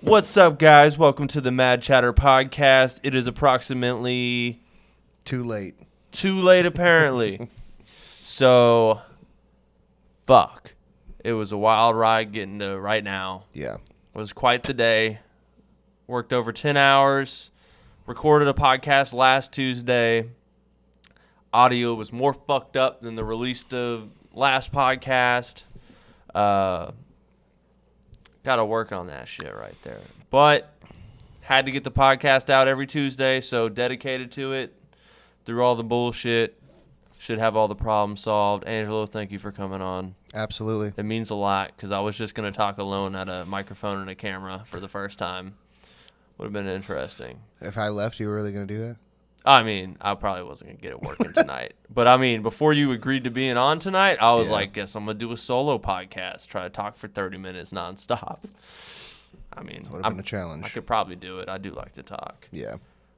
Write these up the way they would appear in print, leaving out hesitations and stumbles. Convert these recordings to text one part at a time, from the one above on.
What's up, guys? Welcome to the Mad Chatter Podcast. It is approximately Too late, apparently. So, fuck. It was a wild ride getting to right now. Yeah. It was quite the day. Worked over 10 hours. Recorded a podcast last Tuesday. Audio was more fucked up than the release of last podcast. Got to work on that shit right there. But had to get the podcast out every Tuesday, so dedicated to it. Through all the bullshit. Should have all the problems solved. Angelo, thank you for coming on. Absolutely. It means a lot because I was just going to talk alone at a microphone and a camera for the first time. Would have been interesting. If I left, you were really going to do that? I mean, I probably wasn't going to get it working tonight. But, I mean, before you agreed to being on tonight, I was like, guess I'm going to do a solo podcast. Try to talk for 30 minutes nonstop. I mean, Would have been a challenge. I could probably do it. I do like to talk. Yeah.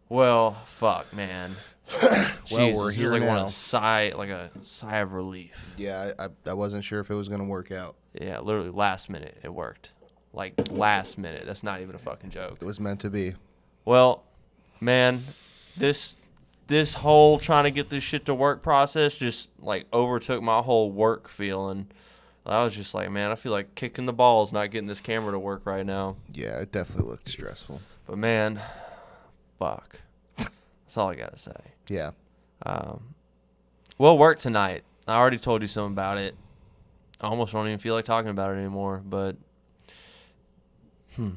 Well, fuck, man. Well, Jesus, we're just here like now. A sigh of relief. Yeah, I wasn't sure if it was going to work out. Yeah, literally last minute it worked. Like last minute. That's not even a fucking joke. It was meant to be. Well, man, this whole trying to get this shit to work process just like overtook my whole work feeling. I was just like, man, I feel like kicking the balls not getting this camera to work right now. Yeah, it definitely looked stressful. But man, fuck. That's all I gotta say. Yeah. Well, work tonight. I already told you something about it. I almost don't even feel like talking about it anymore, but how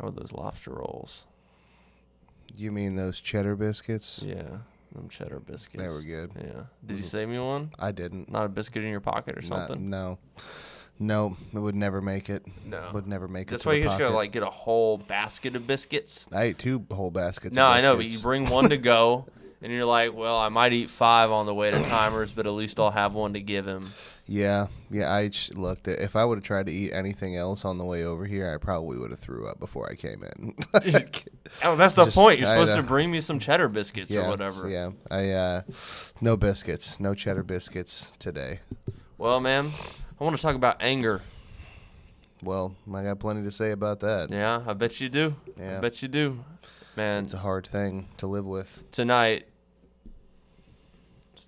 are those lobster rolls? You mean those cheddar biscuits? Yeah, them cheddar biscuits. They were good. Yeah. Did you save me one? I didn't. Not a biscuit in your pocket or something? No. No, it would never make it. No. Would never make it. That's to why the you just gotta pocket. like get a whole basket of biscuits. I ate 2 whole baskets. No, of I know, but you biscuits. bring one to go, and you're like, well, I might eat 5 on the way to Timers, but at least I'll have one to give him. Yeah. I just looked at. If I would have tried to eat anything else on the way over here, I probably would have threw up before I came in. Oh, that's the Just- point. You're I supposed know. to bring me some cheddar biscuits Yeah, or whatever. Yeah, no biscuits, no cheddar biscuits today. Well, man, I want to talk about anger. Well, I got plenty to say about that. Yeah, I bet you do. Yeah. I bet you do. Man, It's a hard thing to live with. tonight,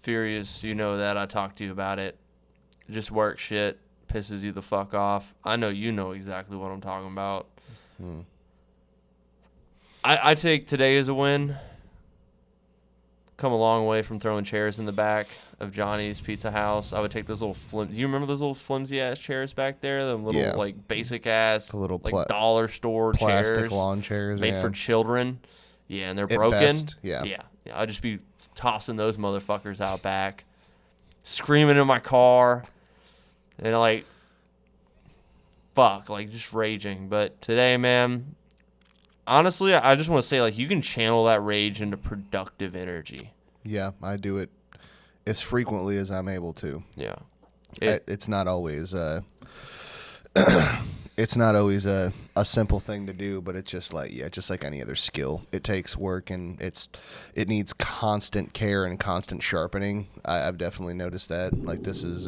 Furious, you know that. I talked to you about it. Just work shit. Pisses you the fuck off. I know you know exactly what I'm talking about. I take today as a win. Come a long way from throwing chairs in the back of Johnny's Pizza House. I would take those little do you remember those little flimsy ass chairs back there? The little Yeah. like basic ass The little like dollar store Plastic chairs lawn chairs. made yeah. for children. Yeah, and they're At broken. best, yeah. Yeah. I'd just be tossing those motherfuckers out back, screaming in my car, and like fuck, like just raging. But today, man, honestly, I just want to say, like, you can channel that rage into productive energy. Yeah, I do it as frequently as I'm able to. Yeah. It's not always it's not always a simple thing to do, but it's just like just like any other skill. It takes work and it needs constant care and constant sharpening. I've definitely noticed that. Like this is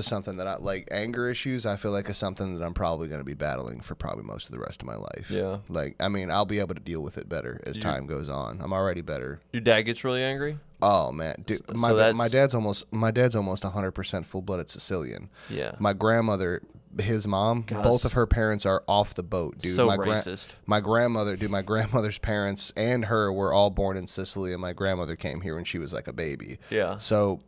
something that I like. Anger issues, I feel like, is something that I'm probably going to be battling for probably most of the rest of my life. Yeah. Like, I mean, I'll be able to deal with it better as time goes on. I'm already better. Your dad gets really angry? Oh man, dude, So my dad's almost 100% full-blooded Sicilian. Yeah. My grandmother, his mom, God, both of her parents are off the boat, dude. So my racist. My grandmother, dude, my grandmother's parents and her were all born in Sicily, and my grandmother came here when she was like a baby. Yeah. So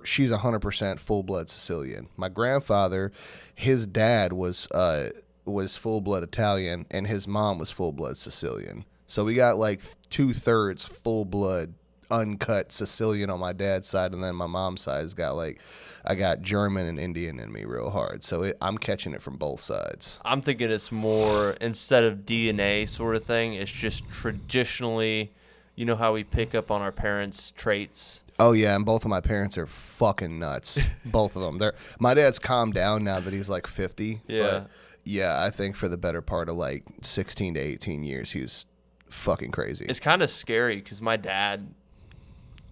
she's 100% full-blood Sicilian. My grandfather, his dad was full-blood Italian, and his mom was full-blood Sicilian. So we got like 2/3 full-blood uncut Sicilian on my dad's side, and then my mom's side has got like I got German and Indian in me real hard. So I'm catching it from both sides. I'm thinking it's more, instead of DNA sort of thing, it's just traditionally, you know how we pick up on our parents' traits. Oh yeah, and both of my parents are fucking nuts. Both of them. My dad's calmed down now that he's like 50. Yeah. But yeah, I think for the better part of like 16 to 18 years, he was fucking crazy. It's kind of scary because my dad,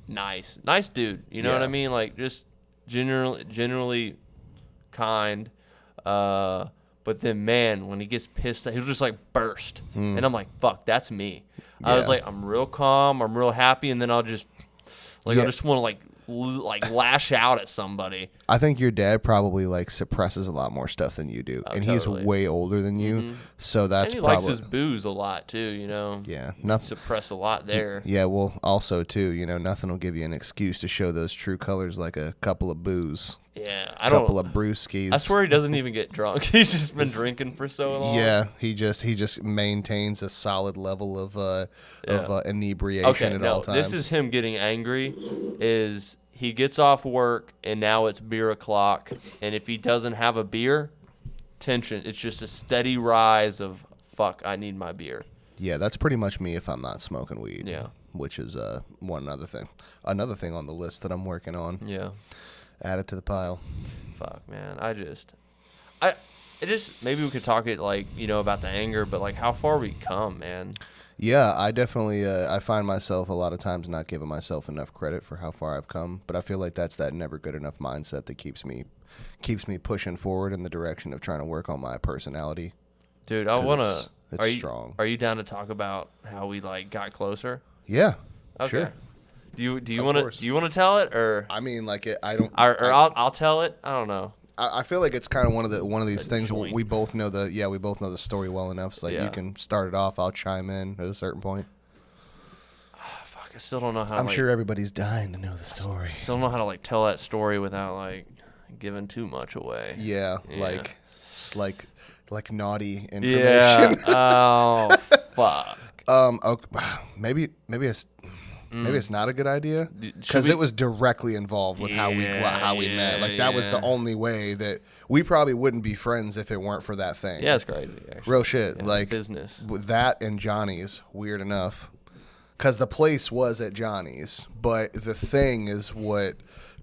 nice dude. You know what I mean? Like just generally kind. But then, man, when he gets pissed, he'll just like burst, and I'm like, "Fuck, that's me." I was Yeah. like, "I'm real calm, I'm real happy," and then I'll just like I Yeah. just want to like lash out at somebody. I think your dad probably like suppresses a lot more stuff than you do, and he's totally. way older than you, so that's And he probably likes his booze a lot too, yeah. Nothing. Suppress a lot there. Yeah, well, also too, nothing will give you an excuse to show those true colors like a couple of booze, Yeah, couple of brewskis. I swear he doesn't even get drunk. He's just been drinking for so long. Yeah, he just maintains a solid level of inebriation Okay, at no, all times. this is him getting angry. Is he gets off work and now it's beer o'clock, and if he doesn't have a beer, tension. It's just a steady rise of fuck. I need my beer. Yeah, that's pretty much me if I'm not smoking weed. Yeah. Which is another thing on the list that I'm working on. Yeah. Add it to the pile. Fuck, man. Maybe we could talk it about the anger, but like how far we come, man. Yeah, I definitely I find myself a lot of times not giving myself enough credit for how far I've come, but I feel like that's that never good enough mindset that keeps me pushing forward in the direction of trying to work on my personality. Dude, I want It's to. strong. Are you down to talk about how we got closer? Yeah. Okay. Sure. Do you Of want to course. tell it or I mean, like I don't. I'll tell it? I don't know. I feel like it's kind of one of these things where joint. we both know the story well enough. So like Yeah. you can start it off. I'll chime in at a certain point. Fuck, I still don't know how. I'm sure everybody's dying to know the story. Still don't know how to tell that story without giving too much away. Yeah, Yeah. it's like naughty information. Yeah. Oh fuck. Okay, maybe it's not a good idea Should because we- it was directly involved with how we met. Like that was the yeah. only way that we probably wouldn't be friends if it weren't for that thing. Yeah, it's crazy. Actually. Real shit. Yeah, like business. with that and Johnny's, weird enough, because the place was at Johnny's, but the thing is what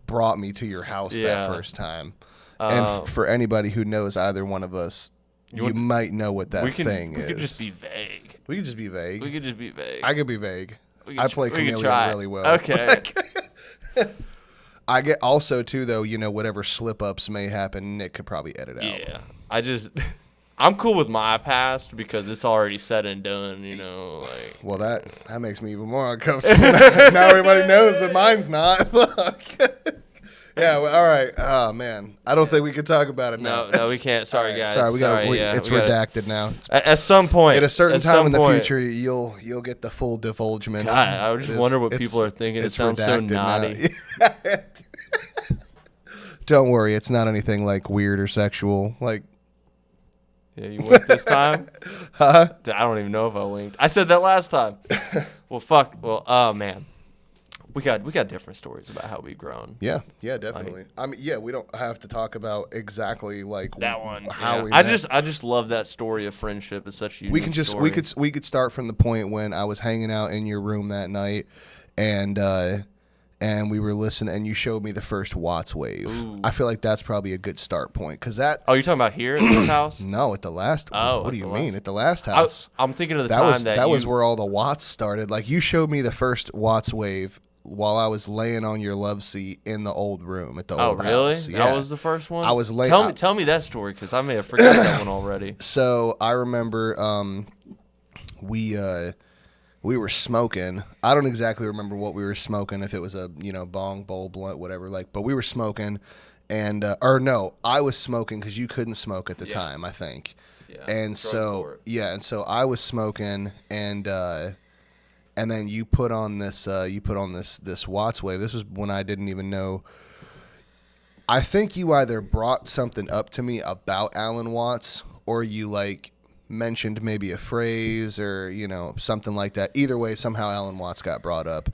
brought me to your house Yeah. that first time. And for anybody who knows either one of us, you might know what that thing is. We could just be vague. We could just be vague. We could just be vague. I could be vague. We I could play we could chameleon try it. really well. Okay. I get also too though, whatever slip ups may happen, Nick could probably edit out. Yeah. I'm cool with my past because it's already said and done, Well, that makes me even more uncomfortable. Now everybody knows that mine's not. Fuck. Yeah. Well, all right. Oh man, I don't think we can talk about it now. No, we can't. Sorry, All right, guys. Sorry, it's we gotta- redacted now. At some point. At a certain at time some in the point. future, you'll get the full divulgement. God, I just wonder what It's- people are thinking. It it's sounds so redacted now. naughty. Don't worry, it's not anything like weird or sexual. Like, Yeah, you winked this time? huh? I don't even know if I winked. I said that last time. Well, fuck. Well, oh, man. We got different stories about how we've grown. Yeah, definitely. I mean, yeah, we don't have to talk about exactly like That one. how yeah. we. I met. just love that story of friendship. It's such a unique We can just story. we could start from the point when I was hanging out in your room that night, and we were listening, and you showed me the first Watts wave. Ooh. I feel like that's probably a good start point because that. Oh, you're talking about here at this house? No, at the last. Oh, what at do you the mean last- at the last house? I'm thinking of the that time was that was you- where all the Watts started. Like you showed me the first Watts wave while I was laying on your love seat in the old room at the Oh, old really? house. That was the first one? I was late- Tell me that story because I may have forgotten that one already. So I remember we were smoking. I don't exactly remember what we were smoking, if it was a bong, bowl, blunt, whatever. But we were smoking, and or no, I was smoking because you couldn't smoke at the Yeah. time, I think. Yeah, And drug so court. I was smoking, and then you put on this Watts wave. This was when I didn't even know. I think you either brought something up to me about Alan Watts, or you mentioned maybe a phrase or something like that. Either way, somehow Alan Watts got brought up,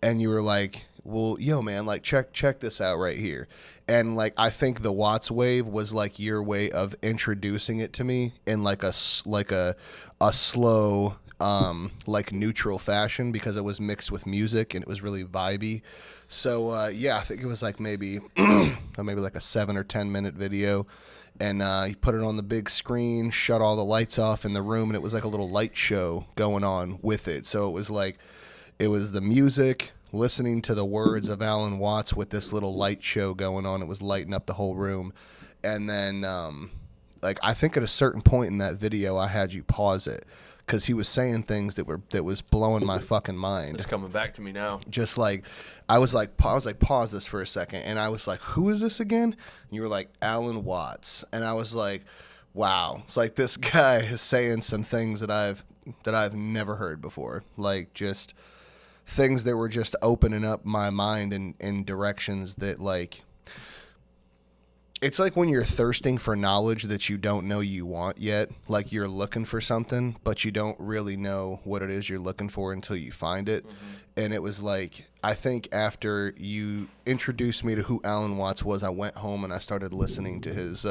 and you were like, "Well, yo, man, check this out right here." And I think the Watts wave was your way of introducing it to me in a slow, neutral fashion, because it was mixed with music and it was really vibey. So I think it was maybe maybe a 7 or 10 minute video, and you put it on the big screen, shut all the lights off in the room, and it was a little light show going on with it. So it was the music, listening to the words of Alan Watts with this little light show going on. It was lighting up the whole room, and then like I think at a certain point in that video I had you pause it because he was saying things that was blowing my fucking mind. It's coming back to me now. Just like I was like pause this for a second, and I was like, who is this again? And you were like, Alan Watts, and I was like, wow, it's like this guy is saying some things that I've never heard before, like just things that were just opening up my mind in directions that, like, it's like when you're thirsting for knowledge that you don't know you want yet. Like you're looking for something, but you don't really know what it is you're looking for until you find it. Mm-hmm. And it was like, I think after you introduced me to who Alan Watts was, I went home and I started listening to his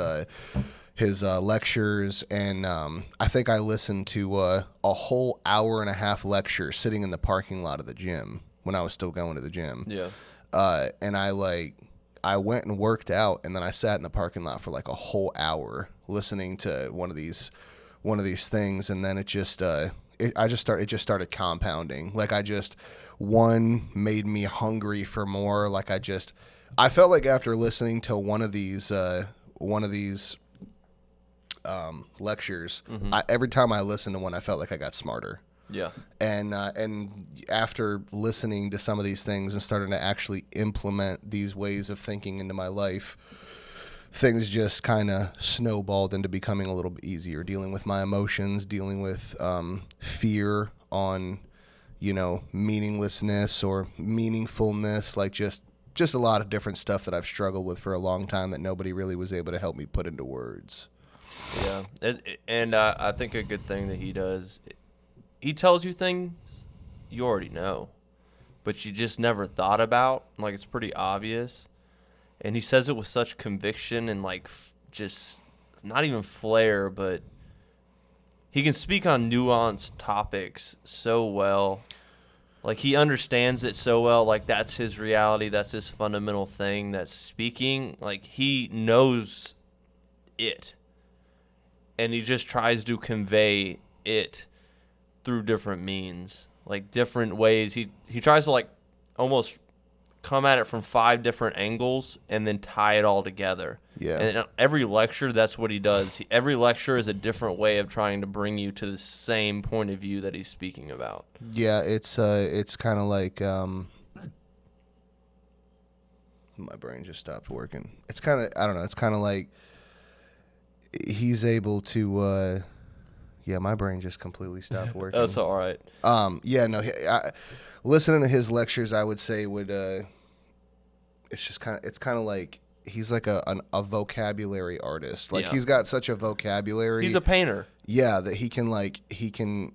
lectures. And I think I listened to a whole hour and a half lecture sitting in the parking lot of the gym when I was still going to the gym. Yeah. And I went and worked out, and then I sat in the parking lot for like a whole hour listening to one of these things, and then it just started compounding. Like one made me hungry for more. Like I felt like after listening to one of these lectures, mm-hmm. Every time I listened to one, I felt like I got smarter. Yeah. And after listening to some of these things and starting to actually implement these ways of thinking into my life, things just kind of snowballed into becoming a little bit easier, dealing with my emotions, dealing with fear on, meaninglessness or meaningfulness, like just a lot of different stuff that I've struggled with for a long time that nobody really was able to help me put into words. Yeah. And I think a good thing that he does, he tells you things you already know, but you just never thought about. Like, it's pretty obvious. And he says it with such conviction and, like, just not even flair, but he can speak on nuanced topics so well. Like, he understands it so well. Like, that's his reality. That's his fundamental thing. That's speaking. Like, he knows it. And he just tries to convey it through different means, like different ways. He tries to like almost come at it from 5 different angles and then tie it all together. Yeah. And every lecture, that's what he does. Every lecture is a different way of trying to bring you to the same point of view that he's speaking about. Yeah, it's kind of like my brain just stopped working. It's kind of, I don't know, it's kind of like he's able to yeah, my brain just completely stopped working. That's all right. Yeah, no, listening to his lectures, I would say it's kind of like he's like a vocabulary artist. Like, he's got such a vocabulary. He's a painter. Yeah, that he can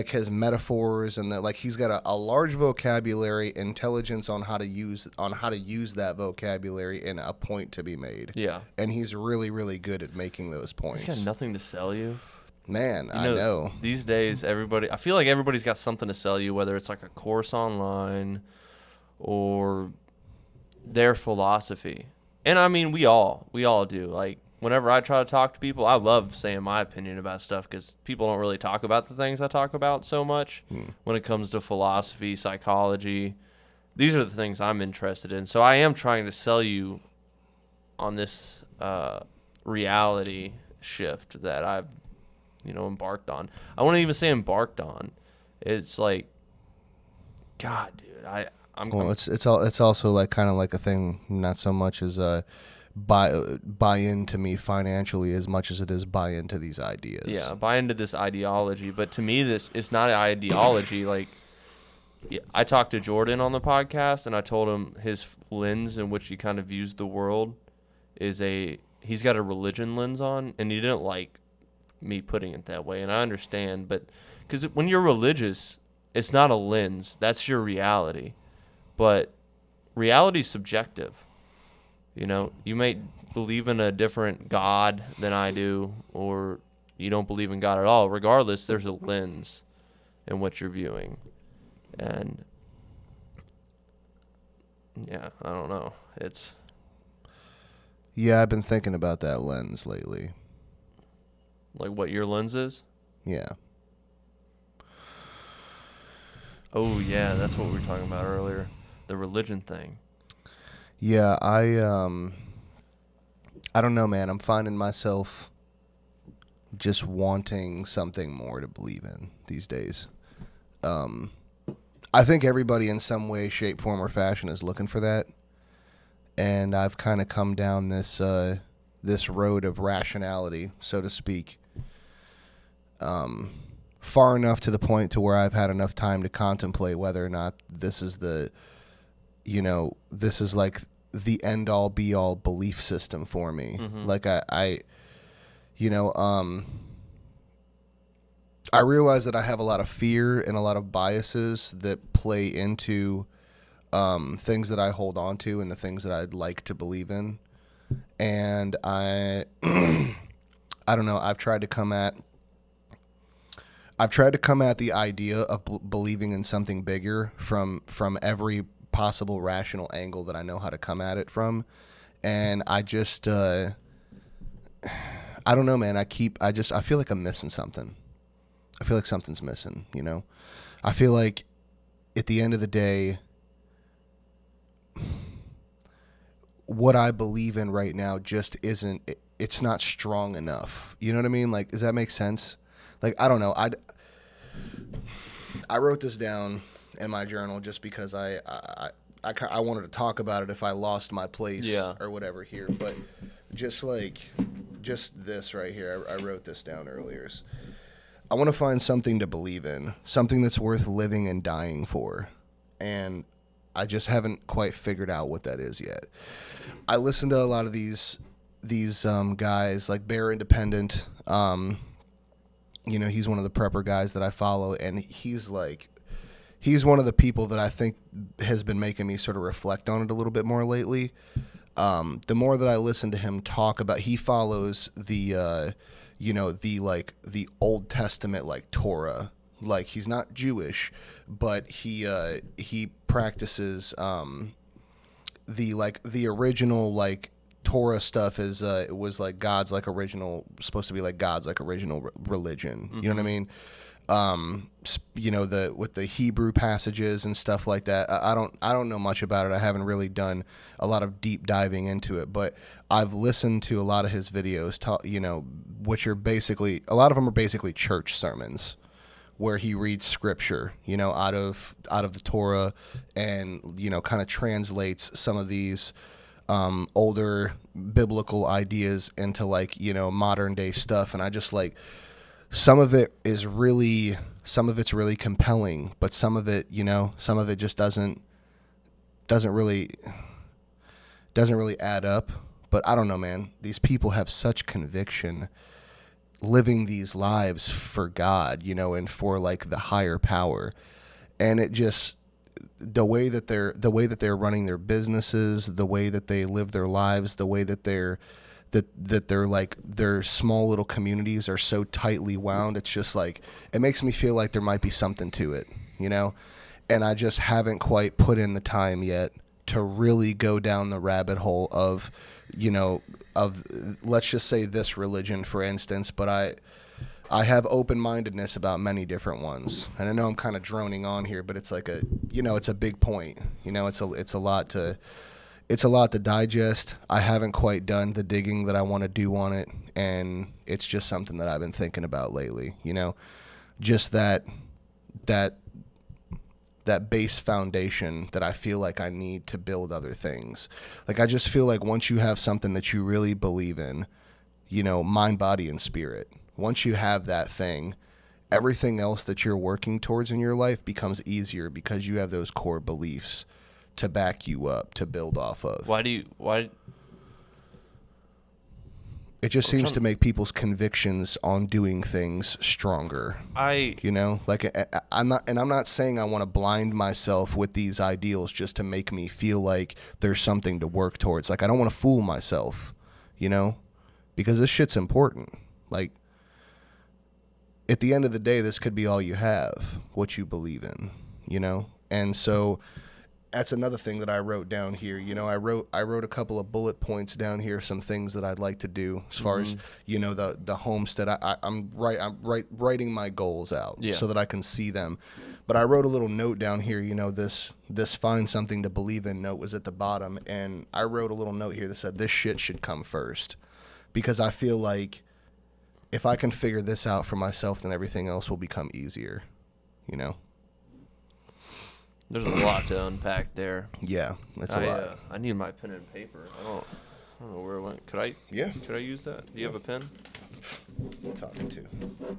his metaphors, and that, like, he's got a large vocabulary, intelligence on how to use that vocabulary and a point to be made. Yeah. And he's really, really good at making those points. He's got nothing to sell you. Man, I know. These days, I feel like everybody's got something to sell you, whether it's like a course online or their philosophy. And I mean, we all do. Like, whenever I try to talk to people, I love saying my opinion about stuff because people don't really talk about the things I talk about so much when it comes to philosophy, psychology. These are the things I'm interested in. So I am trying to sell you on this reality shift that I've embarked on. I wouldn't even say embarked on. It's like, God, dude, it's also like kind of like a thing, not so much as buy into me financially as much as it is buy into these ideas. Yeah, buy into this ideology. But to me, it's not an ideology. Like, I talked to Jordan on the podcast, and I told him his lens in which he kind of views the world is he's got a religion lens on, and he didn't like me putting it that way, and I understand, but because when you're religious, it's not a lens, that's your reality, but reality's subjective. You may believe in a different God than I do, or you don't believe in God at all. Regardless, there's a lens in what you're viewing, and yeah, I don't know, yeah, I've been thinking about that lens lately. Like what your lens is? Yeah. Oh, yeah, that's what we were talking about earlier. The religion thing. Yeah, I don't know, man. I'm finding myself just wanting something more to believe in these days. I think everybody in some way, shape, form, or fashion is looking for that. And I've kind of come down this road of rationality, so to speak, far enough to the point to where I've had enough time to contemplate whether or not this is this is like the end all be all belief system for me. Mm-hmm. Like I realize that I have a lot of fear and a lot of biases that play into things that I hold on to and the things that I'd like to believe in. And I don't know, I've tried to come at the idea of believing in something bigger from every possible rational angle that I know how to come at it from. And I just I don't know, man. I feel like I'm missing something. I feel like something's missing, you know? I feel like at the end of the day, what I believe in right now just it's not strong enough. You know what I mean? Like, does that make sense? Like, I don't know. I wrote this down in my journal just because I wanted to talk about it if I lost my place or whatever here. But just this right here, I wrote this down earlier. I want to find something to believe in, something that's worth living and dying for. And I just haven't quite figured out what that is yet. I listen to a lot of these guys like Bear Independent. He's one of the prepper guys that I follow, and he's one of the people that I think has been making me sort of reflect on it a little bit more lately. The more that I listen to him talk about, he follows the Old Testament, like Torah. Like, he's not Jewish, but he practices the original like Torah stuff is it was like God's like original, supposed to be like God's like original religion. Mm-hmm. You know what I mean? With the Hebrew passages and stuff like that. I don't know much about it. I haven't really done a lot of deep diving into it, but I've listened to a lot of his videos, which are basically, a lot of them are basically church sermons where he reads scripture, out of the Torah and, kind of translates some of these older biblical ideas into modern day stuff. And I just some of it's really compelling, but some of it just doesn't really add up. But I don't know, man. These people have such conviction living these lives for God, and for the higher power. And it just, the way that they're running their businesses, the way that they live their lives, the way that they're their small little communities are so tightly wound. It's just it makes me feel like there might be something to it, and I just haven't quite put in the time yet to really go down the rabbit hole of let's just say this religion, for instance. But I have open-mindedness about many different ones, and I know I'm kind of droning on here, but it's it's a big point. It's a lot to digest. I haven't quite done the digging that I want to do on it, and it's just something that I've been thinking about lately. Just that base foundation that I feel like I need to build other things. I just feel like once you have something that you really believe in, mind, body, and spirit, once you have that thing, everything else that you're working towards in your life becomes easier because you have those core beliefs to back you up, to build off of. Why? It just seems to make people's convictions on doing things stronger. I'm not saying I want to blind myself with these ideals just to make me feel like there's something to work towards. I don't want to fool myself, because this shit's important. At the end of the day, this could be all you have, what you believe in, And so that's another thing that I wrote down here. I wrote a couple of bullet points down here, some things that I'd like to do as far as the homestead. I'm writing my goals out so that I can see them. But I wrote a little note down here. This find something to believe in note was at the bottom, and I wrote a little note here that said this shit should come first. because I feel like if I can figure this out for myself, then everything else will become easier, you know? There's a lot to unpack there. Yeah, that's a lot. I need my pen and paper. I don't know where it went. Could I use that? Do you have a pen? Talking to.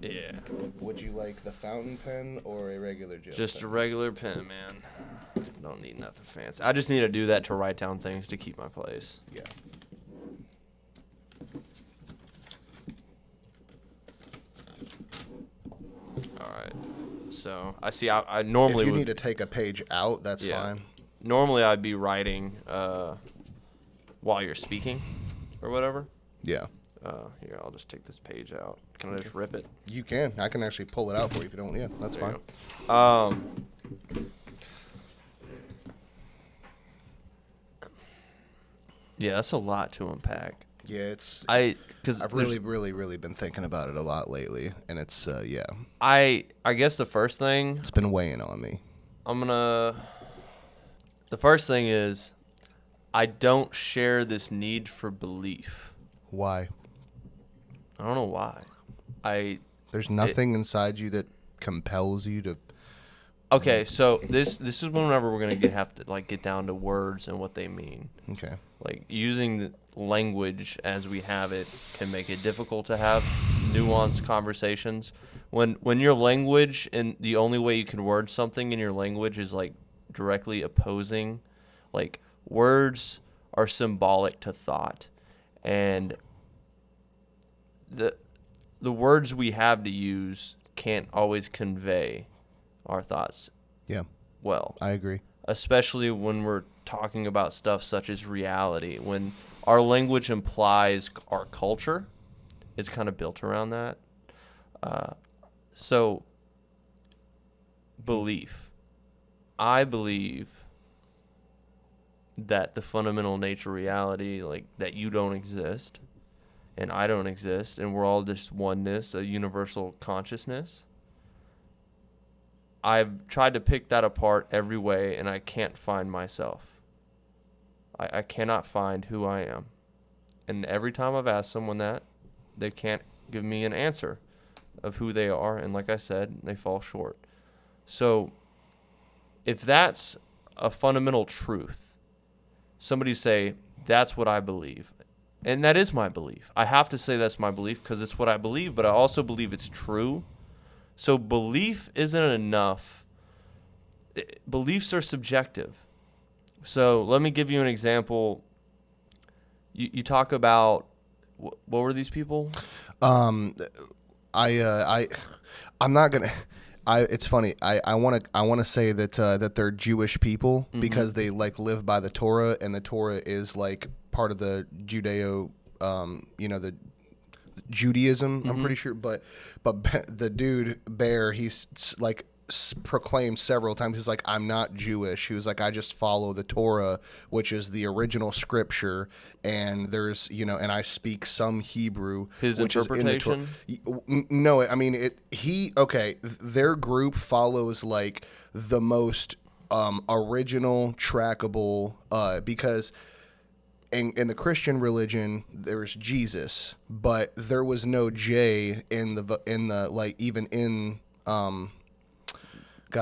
Yeah. Would you like the fountain pen or a regular gel Just pen? a regular pen, man. Don't need nothing fancy. I just need to do that to write down things to keep my place. Yeah. All right. So I see. I normally If you would, need to take a page out, that's Yeah. fine. normally I'd be writing while you're speaking or whatever. Yeah. Here, I'll just take this page out. Can I just rip it? You can. I can actually pull it out for you if you don't. Yeah, that's There fine. you go. Yeah, that's a lot to unpack. Yeah, it's. Because I've really been thinking about it a lot lately, and it's yeah, I guess the first thing it's been weighing on me. the first thing is I don't share this need for belief. Why? I don't know why. There's nothing inside you that compels you to. Okay, so this is whenever we're gonna have to like get down to words and what they mean. Okay. Like using the language as we have it can make it difficult to have nuanced conversations. When your language and the only way you can word something in your language is like directly opposing, like words are symbolic to thought, and the words we have to use can't always convey our thoughts Yeah, well, I agree. especially when we're talking about stuff such as reality. When our language implies our culture, it's kind of built around that. So, belief. I believe that the fundamental nature of reality, like that you don't exist and I don't exist and we're all just oneness, a universal consciousness. I've tried to pick that apart every way, and I can't find myself. I cannot find who I am. And every time I've asked someone that, they can't give me an answer of who they are. And like I said, they fall short. So if that's a fundamental truth, somebody say, that's what I believe. And that is my belief. I have to say that's my belief because it's what I believe, but I also believe it's true. So belief isn't enough. Beliefs are subjective. So let me give you an example. You talk about what were these people? I'm not gonna. It's funny. I want to say that that they're Jewish people because they like live by the Torah, and the Torah is like part of the Judeo, the Judaism. I'm pretty sure, but the dude Bear, he's like proclaimed several times. He's like, I'm not Jewish. He was like, I just follow the Torah, which is the original scripture, and there's and I speak some Hebrew. His which interpretation? Is in the Torah. No, I mean their group follows like the most original trackable because. In the Christian religion, there's Jesus, but there was no J in the like even in God,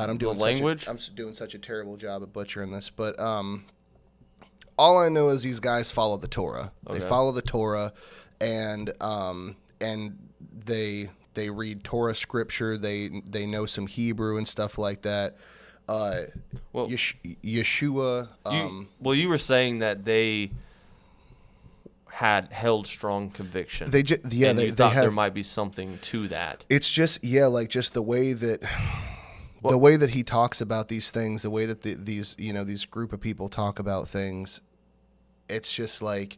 I'm doing language. I'm doing such a terrible job of butchering this, but all I know is these guys follow the Torah. Okay. They follow the Torah, and they read Torah scripture. They know some Hebrew and stuff like that. Well, Yeshua. you were saying that they had held strong conviction. They thought there might be something to that. It's just like just the way that the way that he talks about these things, the way that these group of people talk about things, it's just like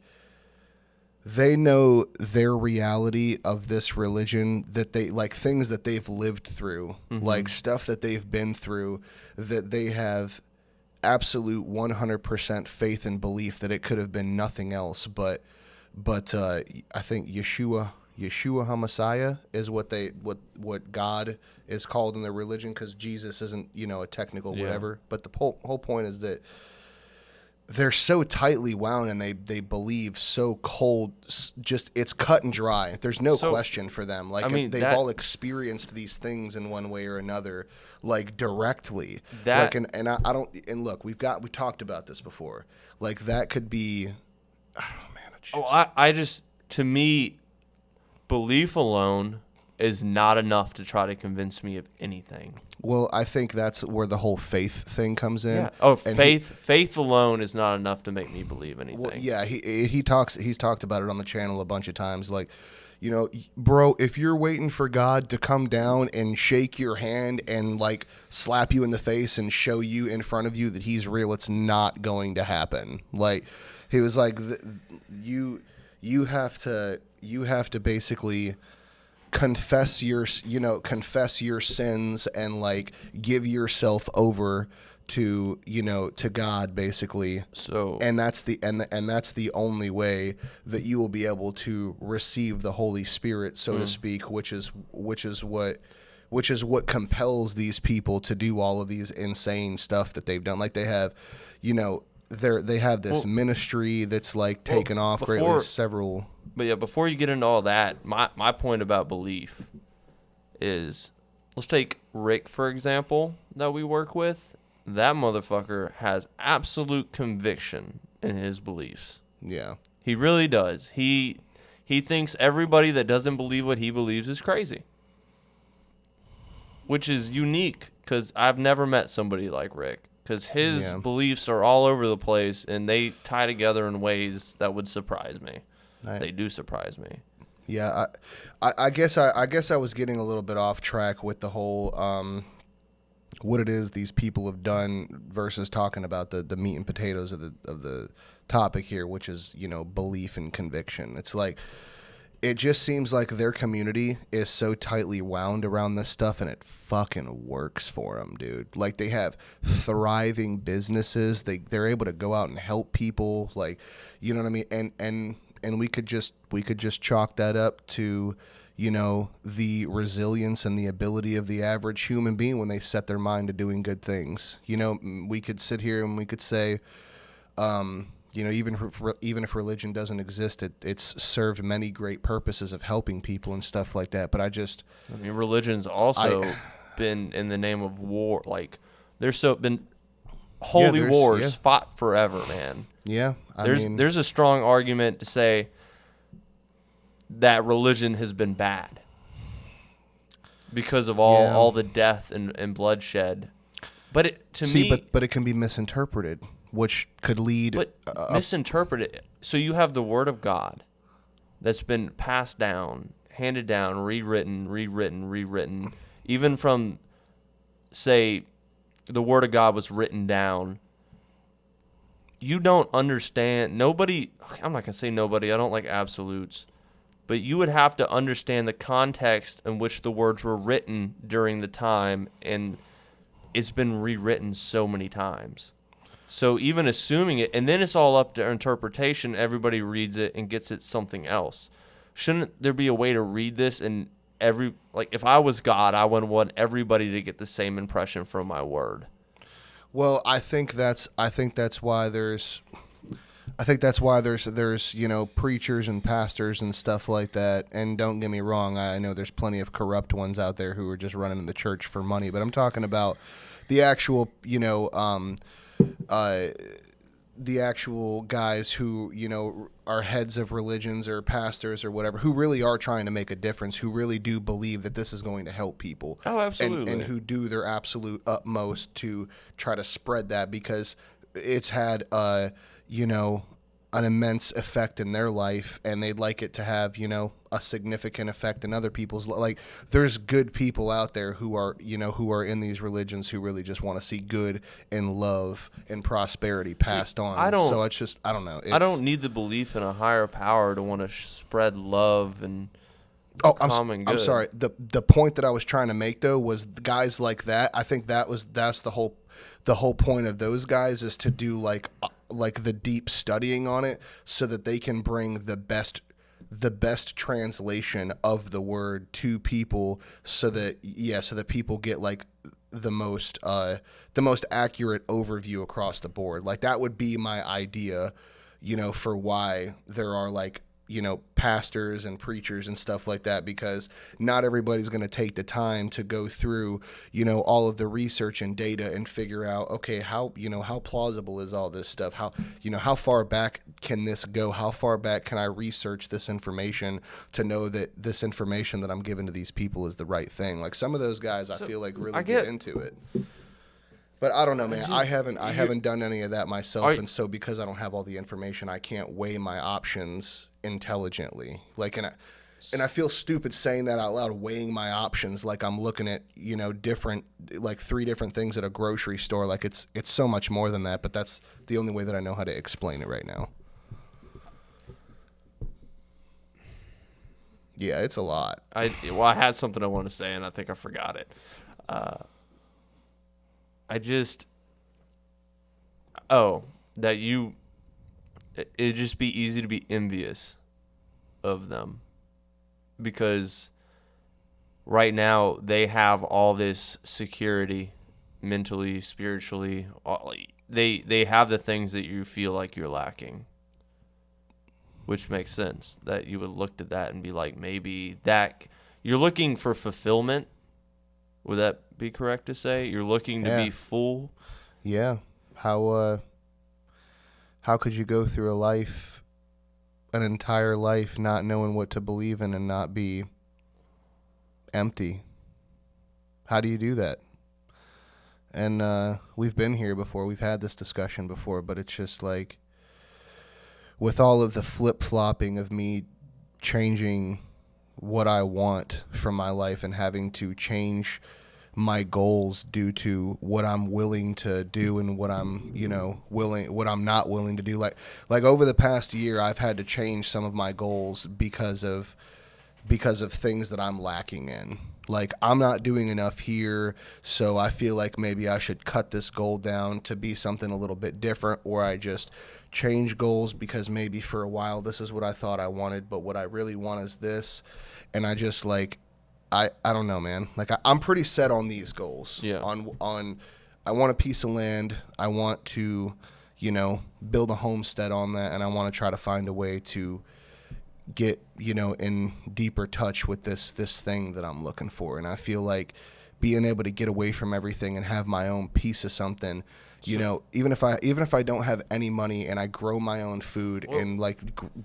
they know their reality of this religion, that they like things that they've lived through, like stuff that they've been through, that they have absolute 100% faith and belief that it could have been nothing else but I think Yeshua HaMessiah is what God is called in their religion, because Jesus isn't a technical whatever. But the whole point is that they're so tightly wound, and they believe so cold, just it's cut and dry. There's no So, question for them. Like, I mean, they've that all experienced these things in one way or another, like directly. that Like, and I don't, and look, we talked about this before. Like, that could be, I don't know, man. It's oh, just, I just, to me, belief alone is not enough to try to convince me of anything. well, I think that's where the whole faith thing comes in. Yeah. Oh, And faith alone is not enough to make me believe anything. Well, yeah, he's talked about it on the channel a bunch of times. Like, you know, bro, if you're waiting for God to come down and shake your hand and like slap you in the face and show you in front of you that he's real, it's not going to happen. Like, he was like, you have to basically confess your sins and like give yourself over to to God, basically. So And that's the only way that you will be able to receive the Holy Spirit, so to speak, which is what compels these people to do all of these insane stuff that they've done. Like, they have, they have this ministry that's like taken off greatly. Several. But yeah, before you get into all that, my point about belief is, let's take Rick, for example, that we work with. That motherfucker has absolute conviction in his beliefs. Yeah. He really does. He thinks everybody that doesn't believe what he believes is crazy. Which is unique, because I've never met somebody like Rick. Because his beliefs are all over the place, and they tie together in ways that would surprise me. They do surprise me. Yeah, I guess I was getting a little bit off track with the whole what it is these people have done versus talking about the meat and potatoes of the topic here, which is belief and conviction. It's like, it just seems like their community is so tightly wound around this stuff, and it fucking works for them, dude. Like, they have thriving businesses. They're able to go out and help people. Like, you know what I mean? And we could just chalk that up to, the resilience and the ability of the average human being when they set their mind to doing good things. We could sit here and we could say, even if religion doesn't exist, it's served many great purposes of helping people and stuff like that. But I mean, religion's also been in the name of war. Like, there's been holy wars fought forever, man. Yeah, there's a strong argument to say that religion has been bad because of all the death and bloodshed. But it can be misinterpreted, which could lead. But misinterpret it. So you have the Word of God that's been passed down, handed down, rewritten, even from, say, the Word of God was written down. You don't understand. Nobody, I'm not going to say nobody, I don't like absolutes, but you would have to understand the context in which the words were written during the time, and it's been rewritten so many times. So even assuming it, and then it's all up to interpretation, everybody reads it and gets it something else. Shouldn't there be a way to read this and if I was God, I would want everybody to get the same impression from my word? Well, I think that's why there's preachers and pastors and stuff like that. And don't get me wrong, I know there's plenty of corrupt ones out there who are just running the church for money, but I'm talking about the actual the actual guys who are heads of religions or pastors or whatever, who really are trying to make a difference, who really do believe that this is going to help people. Oh, absolutely. And who do their absolute utmost to try to spread that, because it's had an immense effect in their life, and they'd like it to have a significant effect in other people's. Like, there's good people out there who are in these religions who really just want to see good and love and prosperity passed on. I don't know. I don't need the belief in a higher power to want to spread love and common good. I'm sorry. The point that I was trying to make, though, was guys like that. I think that's the whole point of those guys, is to do like the deep studying on it, so that they can bring the best translation of the word to people, so that people get like the most accurate overview across the board. Like that would be my idea, for why there are like, pastors and preachers and stuff like that, because not everybody's going to take the time to go through, all of the research and data and figure out, okay, how plausible is all this stuff? How far back can this go? How far back can I research this information to know that this information that I'm giving to these people is the right thing? Like some of those guys, I feel like really get into it. But I don't know, man. I haven't done any of that myself, and so because I don't have all the information, I can't weigh my options intelligently. Like, and I feel stupid saying that out loud, weighing my options, like I'm looking at different, like 3 different things at a grocery store. Like it's so much more than that. But that's the only way that I know how to explain it right now. Yeah, it's a lot. I had something I want to say, and I think I forgot it. It'd just be easy to be envious of them because right now they have all this security mentally, spiritually. They have the things that you feel like you're lacking, which makes sense that you would look at that and be like, maybe that you're looking for fulfillment. Would that be correct to say? You're looking to be full? Yeah. How could you go through an entire life, not knowing what to believe in and not be empty? How do you do that? And we've been here before. We've had this discussion before, but it's just like with all of the flip-flopping of me changing what I want from my life and having to change my goals due to what I'm willing to do and what I'm, what I'm not willing to do. Like over the past year, I've had to change some of my goals because of things that I'm lacking in. Like I'm not doing enough here, so I feel like maybe I should cut this goal down to be something a little bit different, or I just change goals because maybe for a while this is what I thought I wanted, but what I really want is this. And I just like, I don't know, man. Like I'm pretty set on these goals. Yeah. On I want a piece of land. I want to, build a homestead on that, and I want to try to find a way to get, in deeper touch with this thing that I'm looking for. And I feel like being able to get away from everything and have my own piece of something, even if I don't have any money and I grow my own food and like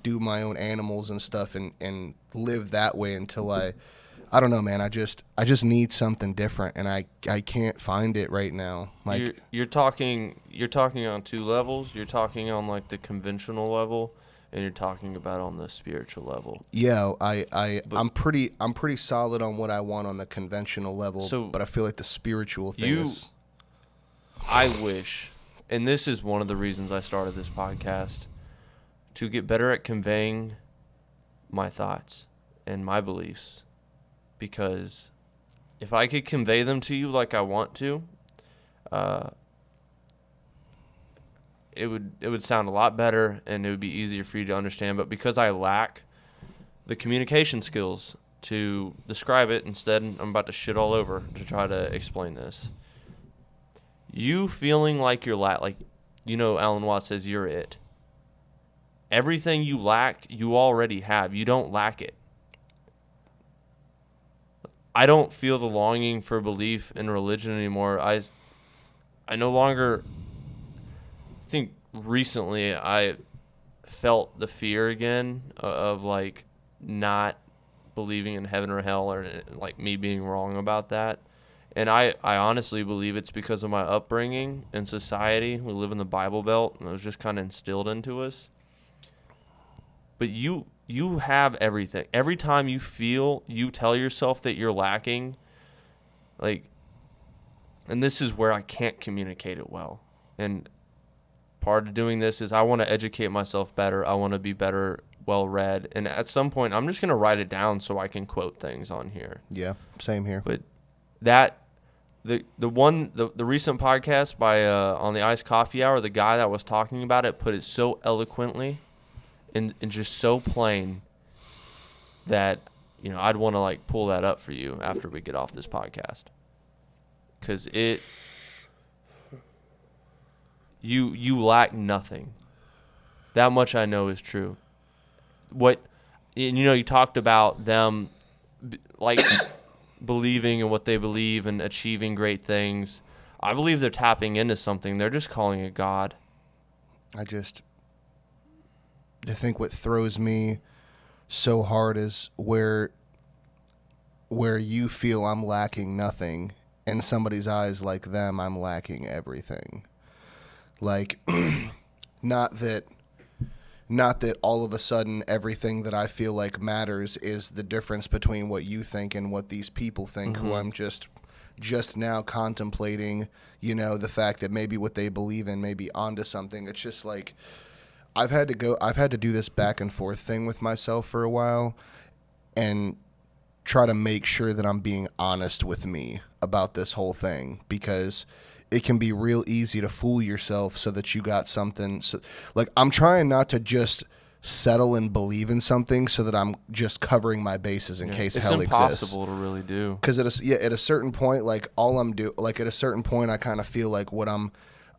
do my own animals and stuff and live that way until I don't know, man. I just need something different, and I can't find it right now. Like you're talking on 2 levels. You're talking on like the conventional level, and you're talking about on the spiritual level. Yeah, I'm pretty solid on what I want on the conventional level, but I feel like the spiritual thing is. I wish, and this is one of the reasons I started this podcast, to get better at conveying my thoughts and my beliefs. Because if I could convey them to you like I want to, it would sound a lot better and it would be easier for you to understand. But because I lack the communication skills to describe it, instead I'm about to shit all over to try to explain this. You feeling like you're Alan Watts says you're it. Everything you lack, you already have. You don't lack it. I don't feel the longing for belief in religion anymore. I no longer think recently I felt the fear again of like not believing in heaven or hell, or like me being wrong about that. And I honestly believe it's because of my upbringing in society. We live in the Bible Belt, and it was just kind of instilled into us. But you have everything. Every time you tell yourself that you're lacking, like, and this is where I can't communicate it well. And part of doing this is I want to educate myself better. I want to be better, well-read. And at some point, I'm just going to write it down so I can quote things on here. Yeah, same here. But the recent podcast by on the Iced Coffee Hour, the guy that was talking about it put it so eloquently and just so plain that I'd want to like pull that up for you after we get off this podcast. because you lack nothing. That much I know is true. And you talked about them like believing in what they believe and achieving great things. I believe they're tapping into something. They're just calling it God. I think what throws me so hard is where you feel I'm lacking nothing, in somebody's eyes like them, I'm lacking everything. Like, not that all of a sudden everything that I feel like matters is the difference between what you think and what these people think, who I'm just now contemplating, the fact that maybe what they believe in may be onto something. It's just like, I've had to do this back and forth thing with myself for a while and try to make sure that I'm being honest with me about this whole thing, because it can be real easy to fool yourself so that you got something. So, like, I'm trying not to just settle and believe in something so that I'm just covering my bases in case hell exists. It's impossible to really do. Because at a certain point, like, at a certain point, I kind of feel like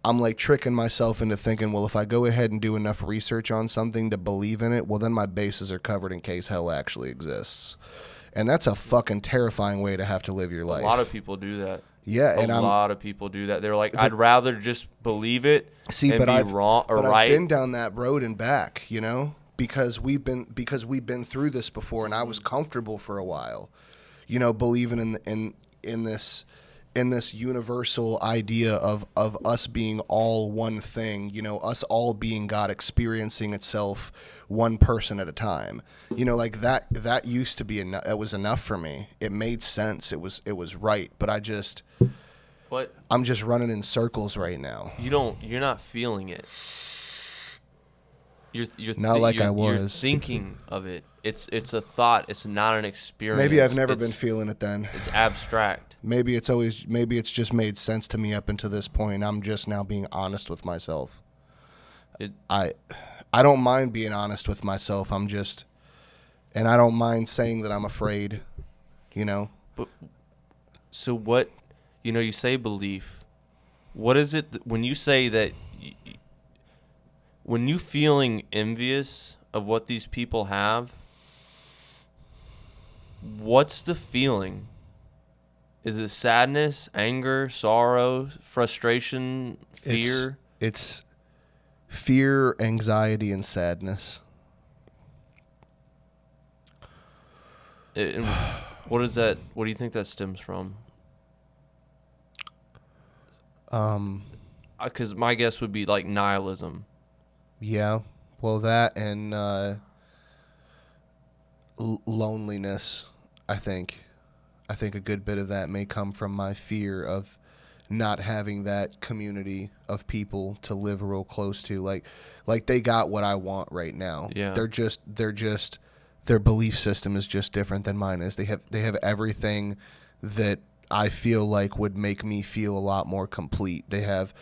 I'm like tricking myself into thinking, well, if I go ahead and do enough research on something to believe in it, well, then my bases are covered in case hell actually exists. And that's a fucking terrifying way to have to live your life. A lot of people do that. Yeah, a lot of people do that. They're like, I'd rather just believe it and be wrong or right. I've been down that road and back, because we've been through this before, and I was comfortable for a while, believing in this universal idea of us being all one thing, us all being God, experiencing itself one person at a time. Like that used to be enough. It was enough for me. It made sense. It was right. But I'm just running in circles right now. You're not feeling it. You're I was. You're thinking of it. It's a thought. It's not an experience. Maybe I've never been feeling it then. It's abstract. Maybe it's just made sense to me up until this point. I'm just now being honest with myself. I don't mind being honest with myself. And I don't mind saying that I'm afraid, But so what, you say belief. What is it when you say that, when you feeling envious of what these people have, what's the feeling? Is it sadness, anger, sorrow, frustration, fear? It's fear, anxiety, and sadness. And what is that? What do you think that stems from? Because my guess would be like nihilism. Yeah, well, that and loneliness. I think a good bit of that may come from my fear of not having that community of people to live real close to. Like they got what I want right now. Yeah. They're just their belief system is just different than mine is. They have everything that I feel like would make me feel a lot more complete. They have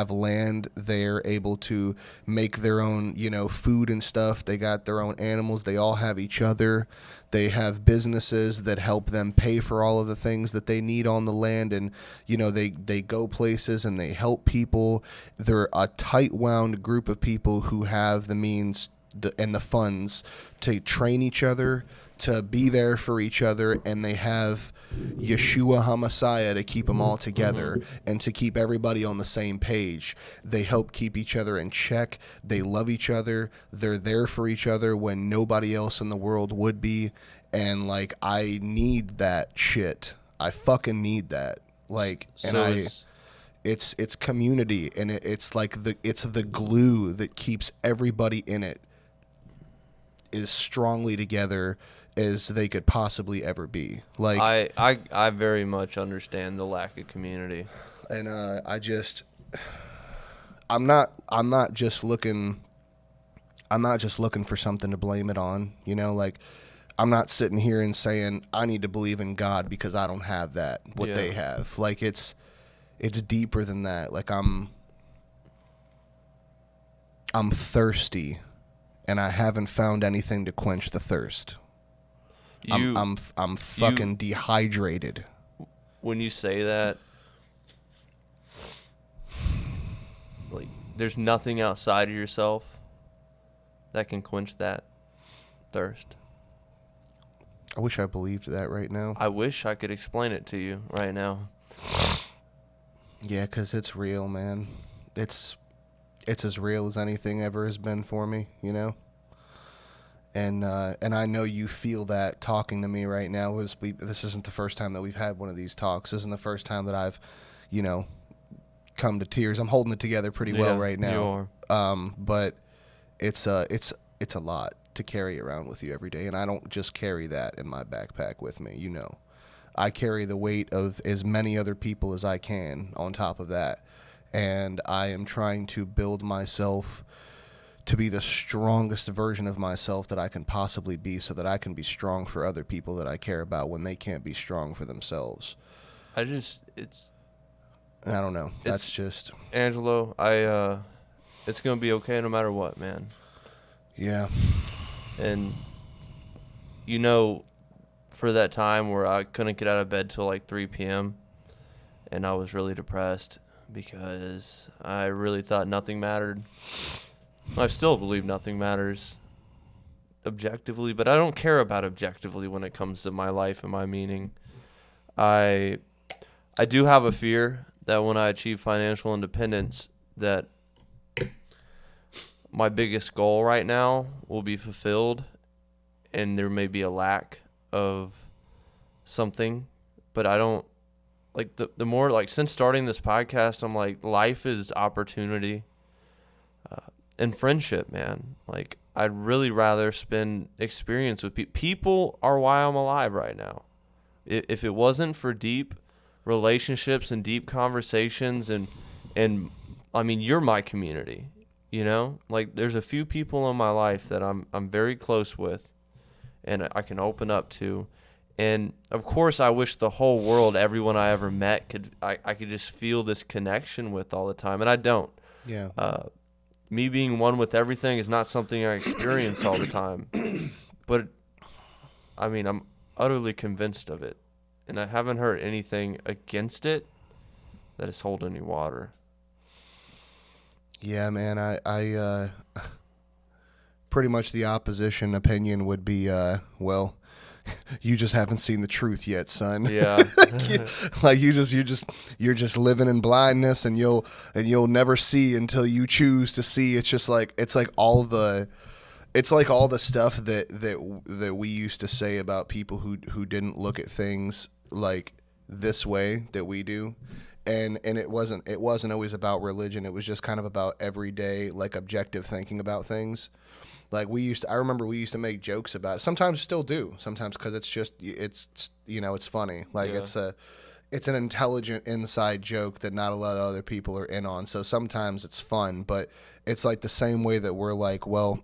land. They're able to make their own, food and stuff. They got their own animals. They all have each other. They have businesses that help them pay for all of the things that they need on the land. And, they go places and they help people. They're a tight wound group of people who have the means and the funds to train each other, to be there for each other, and they have Yeshua HaMessiah to keep them all together and to keep everybody on the same page. They help keep each other in check. They love each other. They're there for each other when nobody else in the world would be. And I need that shit. I fucking need that. It's community, and it's the glue that keeps everybody in it as strongly together as they could possibly ever be. I very much understand the lack of community. And I'm not just looking for something to blame it on, I'm not sitting here and saying I need to believe in God because I don't have that, they have. It's deeper than that. I'm thirsty, and I haven't found anything to quench the thirst. I'm fucking dehydrated. When you say that, there's nothing outside of yourself that can quench that thirst. I wish I believed that right now. I wish I could explain it to you right now. Yeah, 'cause it's real, man. It's as real as anything ever has been for me, you know? And I know you feel that talking to me right now. This isn't the first time that we've had one of these talks. This isn't the first time that I've, you know, come to tears. I'm holding it together pretty well right now. You are. But it's a lot to carry around with you every day, and I don't just carry that in my backpack with me, you know. I carry the weight of as many other people as I can on top of that, and I am trying to build myself to be the strongest version of myself that I can possibly be, so that I can be strong for other people that I care about when they can't be strong for themselves. I don't know. That's just Angelo. It's gonna be okay no matter what, man. Yeah. And you know, for that time where I couldn't get out of bed till like 3 p.m. and I was really depressed because I really thought nothing mattered. I still believe nothing matters objectively, but I don't care about objectively when it comes to my life and my meaning. I do have a fear that when I achieve financial independence, that my biggest goal right now will be fulfilled and there may be a lack of something, but I don't like the more, like, since starting this podcast, I'm like, life is opportunity and friendship, man. Like, I'd really rather spend experience with people. People are why I'm alive right now. If it wasn't for deep relationships and deep conversations and I mean, you're my community, you know? Like, there's a few people in my life that I'm very close with and I can open up to. And of course, I wish the whole world, everyone I ever met, I could just feel this connection with all the time, and I don't. Yeah. Me being one with everything is not something I experience all the time, but I mean, I'm utterly convinced of it, and I haven't heard anything against it that has hold any water. Yeah, man. I pretty much the opposition opinion would be, well, you just haven't seen the truth yet, son. Yeah. Like you're just living in blindness, and you'll never see until you choose to see. It's like all the stuff that we used to say about people who didn't look at things like this way that we do. And it wasn't always about religion. It was just kind of about everyday, like, objective thinking about things. Like, I remember we used to make jokes about it. Sometimes still do. Sometimes because it's funny. Like, Yeah. it's an intelligent inside joke that not a lot of other people are in on. So sometimes it's fun, but it's like the same way that we're like, well,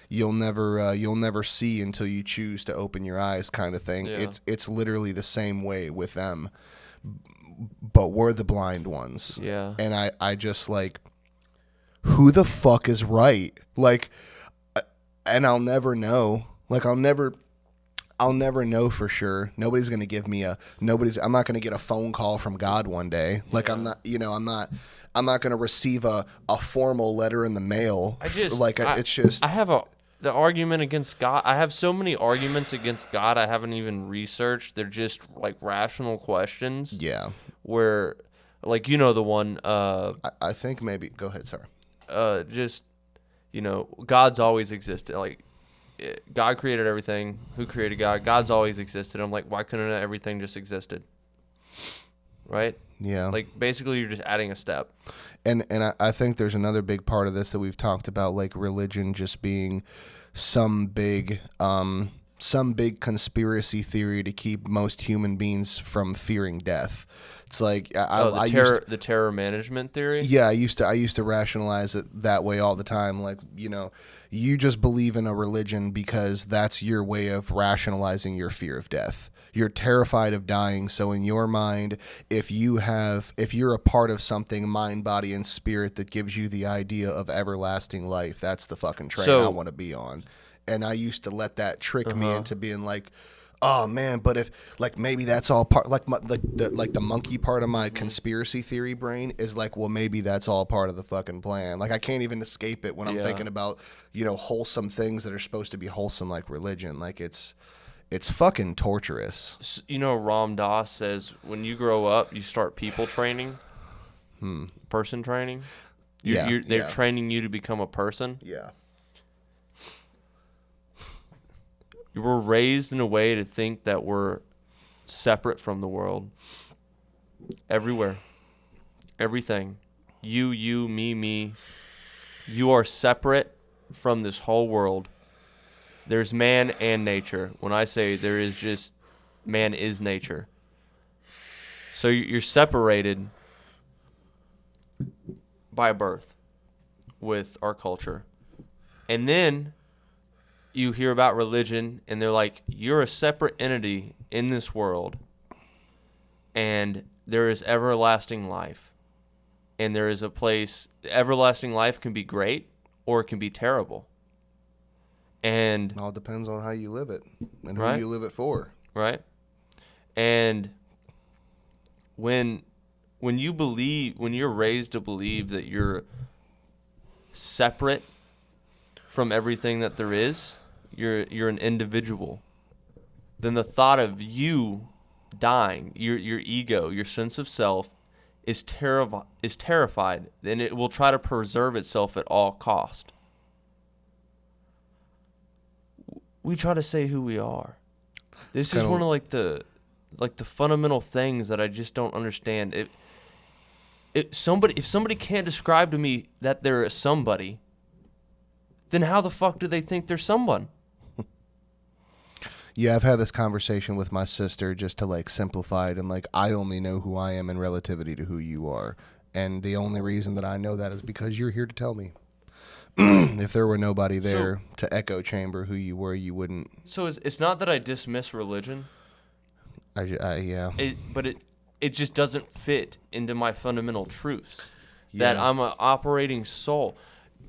you'll never see until you choose to open your eyes, kind of thing. Yeah. It's literally the same way with them, but we're the blind ones. Yeah. And I just, like, who the fuck is right? Like, and I'll never know. Like, I'll never know for sure. Nobody's going to give me I'm not going to get a phone call from God one day. Like, Yeah. I'm not going to receive a formal letter in the mail. I have the argument against God. I have so many arguments against God I haven't even researched. They're just, like, rational questions. Yeah. Where, like, you know, the one, I think maybe, go ahead, sorry. just, you know, God's always existed. Like, God created everything. Who created God? God's always existed. I'm like, why couldn't everything just existed? Right? Yeah. Like, basically, you're just adding a step. And I think there's another big part of this that we've talked about, like religion just being some big conspiracy theory to keep most human beings from fearing death. It's like the terror management theory. Yeah, I used to rationalize it that way all the time. Like, you know, you just believe in a religion because that's your way of rationalizing your fear of death. You're terrified of dying, so in your mind, if you're a part of something, mind, body, and spirit, that gives you the idea of everlasting life, that's the fucking train I want to be on. And I used to let that trick me into being like, oh man, but if like maybe that's all part like the monkey part of my conspiracy theory brain is like, well, maybe that's all part of the fucking plan. Like I can't even escape it when I'm Yeah. thinking about, wholesome things that are supposed to be wholesome, like religion. Like it's fucking torturous. Ram Dass says when you grow up, you start people training, person training. They're training you to become a person. Yeah. You were raised in a way to think that we're separate from the world. Everywhere. Everything. You, me. You are separate from this whole world. There's man and nature. When I say there is just man is nature. So you're separated by birth with our culture. And then you hear about religion and they're like, you're a separate entity in this world and there is everlasting life. And there is a place, everlasting life can be great or it can be terrible. And It all depends on how you live it and who Right. you live it for. right? And when you're raised to believe that you're separate from everything that there is, you're an individual, then the thought of you dying, your ego, your sense of self is terrified, and it will try to preserve itself at all cost. We try to say who we are. This is Kinda- one of the fundamental things that I just don't understand. If somebody can't describe to me that they're a somebody, then how the fuck do they think they're someone? Yeah, I've had this conversation with my sister just to like simplify it, and like I only know who I am in relativity to who you are. And the only reason that I know that is because you're here to tell me. If there were nobody there to echo chamber who you were, you wouldn't. So it's not that I dismiss religion, Yeah. but it just doesn't fit into my fundamental truths. That Yeah. I'm an operating soul.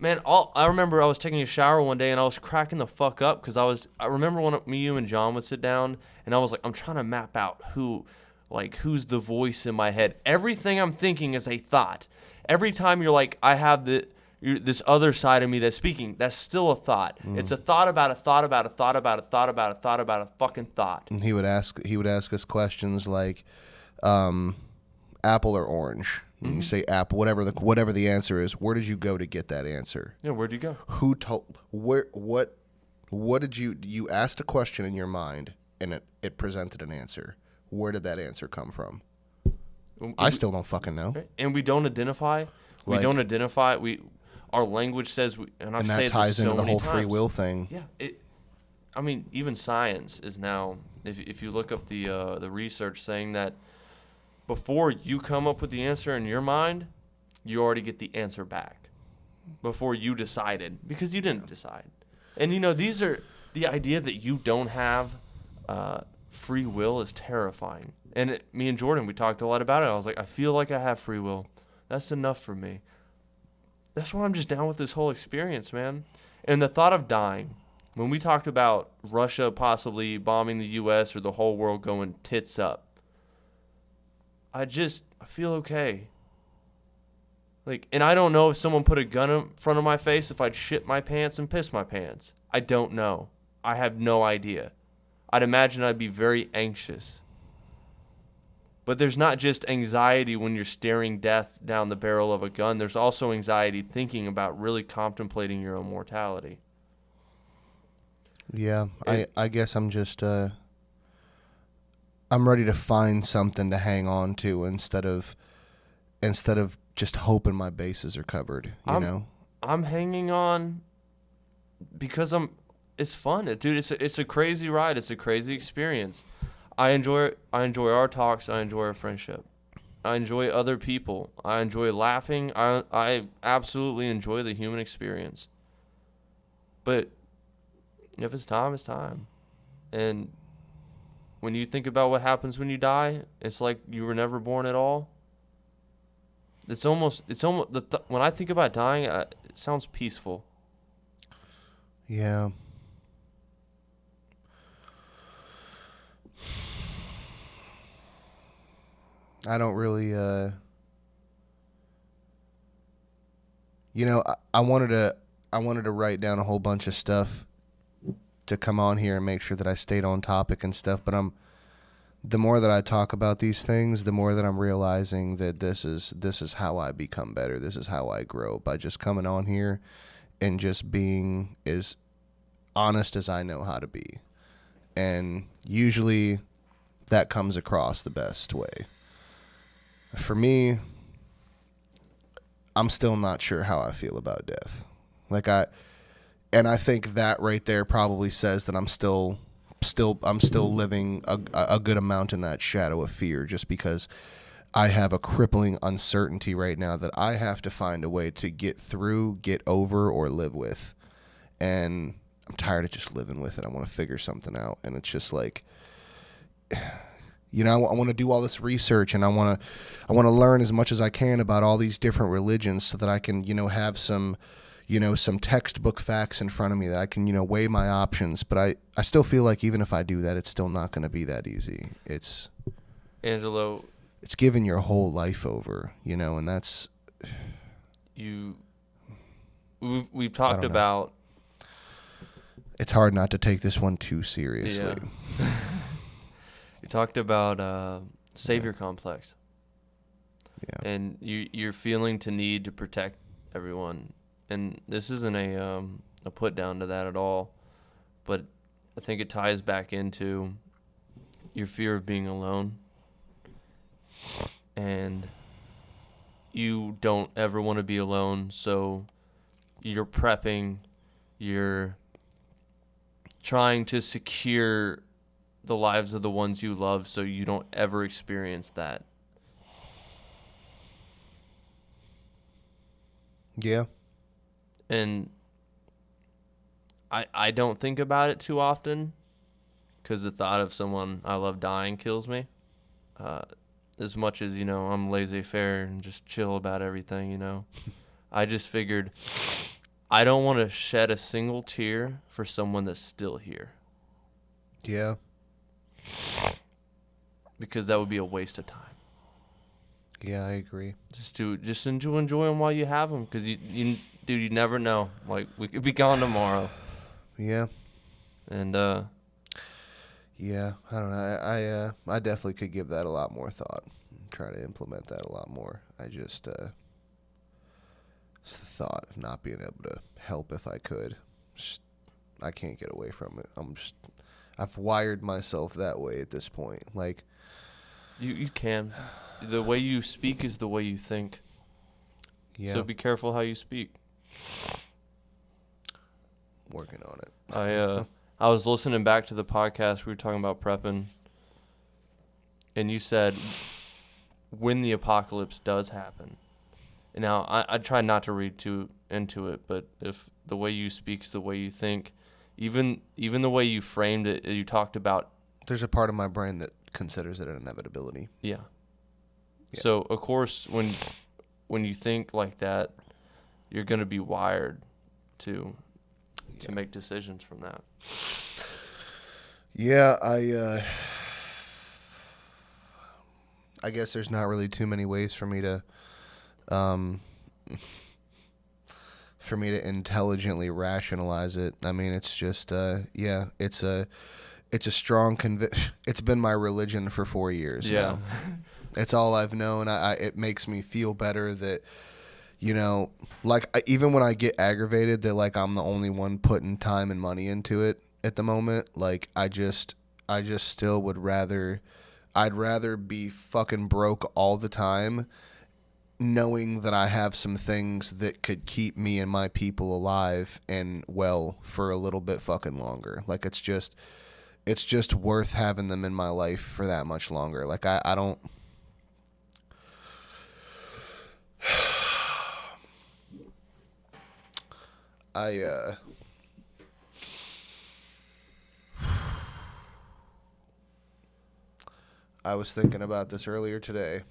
Man, I remember I was taking a shower one day and I was cracking the fuck up because I remember when me, you, and John would sit down and I was like, I'm trying to map out who's the voice in my head. Everything I'm thinking is a thought. Every time you're like, I have this other side of me that's speaking, that's still a thought. It's a thought about a thought about a thought about a thought about a thought about a fucking thought. And he would ask us questions like, apple or orange. And you say apple, whatever the answer is. Where did you go to get that answer? Yeah, where'd you go? Who told? Where? What did you asked a question in your mind and it presented an answer? Where did that answer come from? I still don't fucking know. And we don't identify. Our language says, and I've And said that ties this so into the many whole free times. will thing. Yeah, even science is now. If you look up the research saying that before you come up with the answer in your mind, you already get the answer back before you decided because you didn't decide. And these are the idea that you don't have free will is terrifying. And me and Jordan, we talked a lot about it. I was like, I feel like I have free will. That's enough for me. That's why I'm just down with this whole experience, man. And the thought of dying, when we talked about Russia possibly bombing the U.S. or the whole world going tits up, I feel okay. And I don't know if someone put a gun in front of my face if I'd shit my pants and piss my pants. I don't know. I have no idea. I'd imagine I'd be very anxious. But there's not just anxiety when you're staring death down the barrel of a gun. There's also anxiety thinking about really contemplating your own mortality. Yeah, I guess I'm just I'm ready to find something to hang on to instead of just hoping my bases are covered, you know? I'm hanging on because it's fun. Dude, it's a crazy ride. It's a crazy experience. I enjoy our talks. I enjoy our friendship. I enjoy other people. I enjoy laughing. I absolutely enjoy the human experience. But if it's time, it's time. And when you think about what happens when you die, it's like you were never born at all. It's almost when I think about dying, it sounds peaceful. Yeah. I don't really, I wanted to write down a whole bunch of stuff to come on here and make sure that I stayed on topic and stuff. But the more that I talk about these things, the more that I'm realizing that this is how I become better. This is how I grow, by just coming on here and just being as honest as I know how to be. And usually that comes across the best way. For me, I'm still not sure how I feel about death. And I think that right there probably says that I'm still living a good amount in that shadow of fear, just because I have a crippling uncertainty right now that I have to find a way to get through, get over, or live with. And I'm tired of just living with it. I want to figure something out. And it's just like, I want to do all this research, and I want to learn as much as I can about all these different religions so that I can, have some textbook facts in front of me that I can, weigh my options. But I still feel like even if I do that, it's still not going to be that easy. Angelo, it's giving your whole life over, and that's we've talked about. It's hard not to take this one too seriously. Yeah. You talked about savior complex. Yeah. And you're feeling to need to protect everyone. And this isn't a put down to that at all, but I think it ties back into your fear of being alone. And you don't ever want to be alone, so you're prepping, you're trying to secure the lives of the ones you love so you don't ever experience that. Yeah. And I don't think about it too often because the thought of someone I love dying kills me. As much as, I'm laissez-faire and just chill about everything, I just figured I don't want to shed a single tear for someone that's still here. Yeah. Because that would be a waste of time. Yeah, I agree. Just enjoy them while you have them, because you never know. Like, we could be gone tomorrow. Yeah. And yeah, I don't know. I definitely could give that a lot more thought. Try to implement that a lot more. I just it's the thought of not being able to help if I could. I can't get away from it. I've wired myself that way at this point. Like, you can. The way you speak is the way you think. Yeah. So be careful how you speak. Working on it. I was listening back to the podcast. We were talking about prepping, and you said when the apocalypse does happen. And now I try not to read too into it, but if the way you speak's the way you think, even the way you framed it, you talked about. There's a part of my brain that considers it an inevitability. Yeah. So of course, when you think like that, you're gonna be wired to make decisions from that. Yeah, I guess there's not really too many ways for me to intelligently rationalize it. I mean, it's just it's a strong it's been my religion for 4 years now. It's all I've known. It makes me feel better that, even when I get aggravated that, like, I'm the only one putting time and money into it at the moment, like, I just still would I'd rather be fucking broke all the time, knowing that I have some things that could keep me and my people alive and well for a little bit fucking longer. Like, it's just worth having them in my life for that much longer. Like, I don't... I was thinking about this earlier today,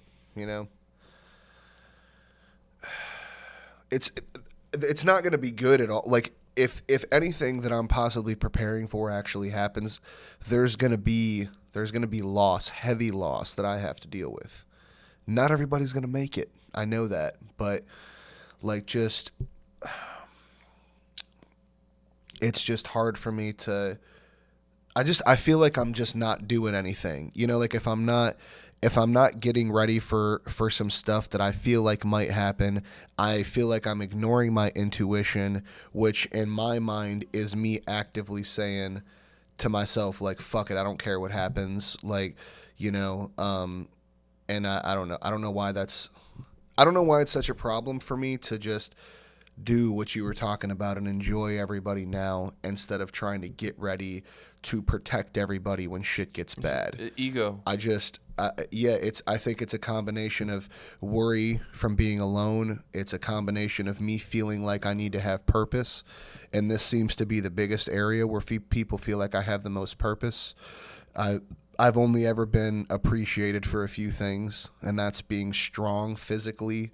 It's not going to be good at all. Like, if anything that I'm possibly preparing for actually happens, there's going to be loss, heavy loss that I have to deal with. Not everybody's going to make it. I know that. But, like, just, it's just hard for me to, I feel like I'm just not doing anything. You know, like if I'm not getting ready for some stuff that I feel like might happen, I feel like I'm ignoring my intuition, which in my mind is me actively saying to myself, like, fuck it, I don't care what happens. Like, you know, and I don't know. I don't know why it's such a problem for me to just do what you were talking about and enjoy everybody now instead of trying to get ready to protect everybody when shit gets bad. Ego. I think it's a combination of worry from being alone. It's a combination of me feeling like I need to have purpose. And this seems to be the biggest area where people feel like I have the most purpose. I've only ever been appreciated for a few things, and that's being strong physically,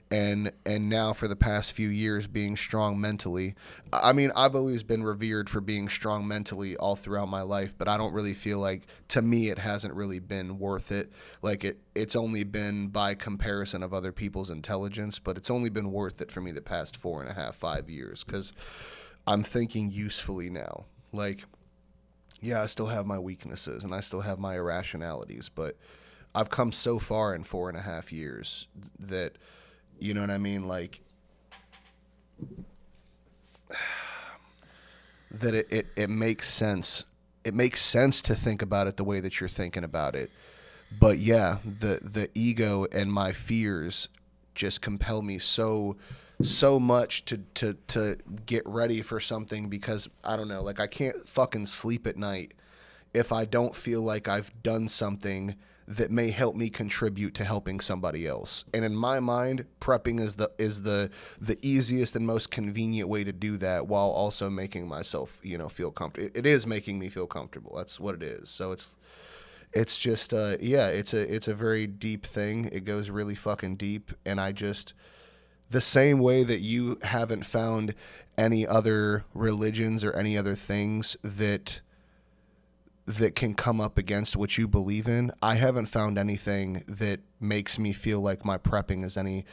and now for the past few years being strong mentally. I mean, I've always been revered for being strong mentally all throughout my life, but I don't really feel like, to me, it hasn't really been worth it. Like it's only been by comparison of other people's intelligence, but it's only been worth it for me the past 4.5, 5 years, because I'm thinking usefully now. Like, yeah, I still have my weaknesses and I still have my irrationalities, but I've come so far in 4.5 years that, you know what I mean? Like, that it makes sense. It makes sense to think about it the way that you're thinking about it. But yeah, the ego and my fears just compel me so much to get ready for something, because I don't know, like I can't fucking sleep at night if I don't feel like I've done something that may help me contribute to helping somebody else. And in my mind, prepping is the easiest and most convenient way to do that, while also making myself, you know, feel comfortable. It is making me feel comfortable. That's what it is. So it's just it's a very deep thing. It goes really fucking deep, and I just, the same way that you haven't found any other religions or any other things that can come up against what you believe in, I haven't found anything that makes me feel like my prepping is any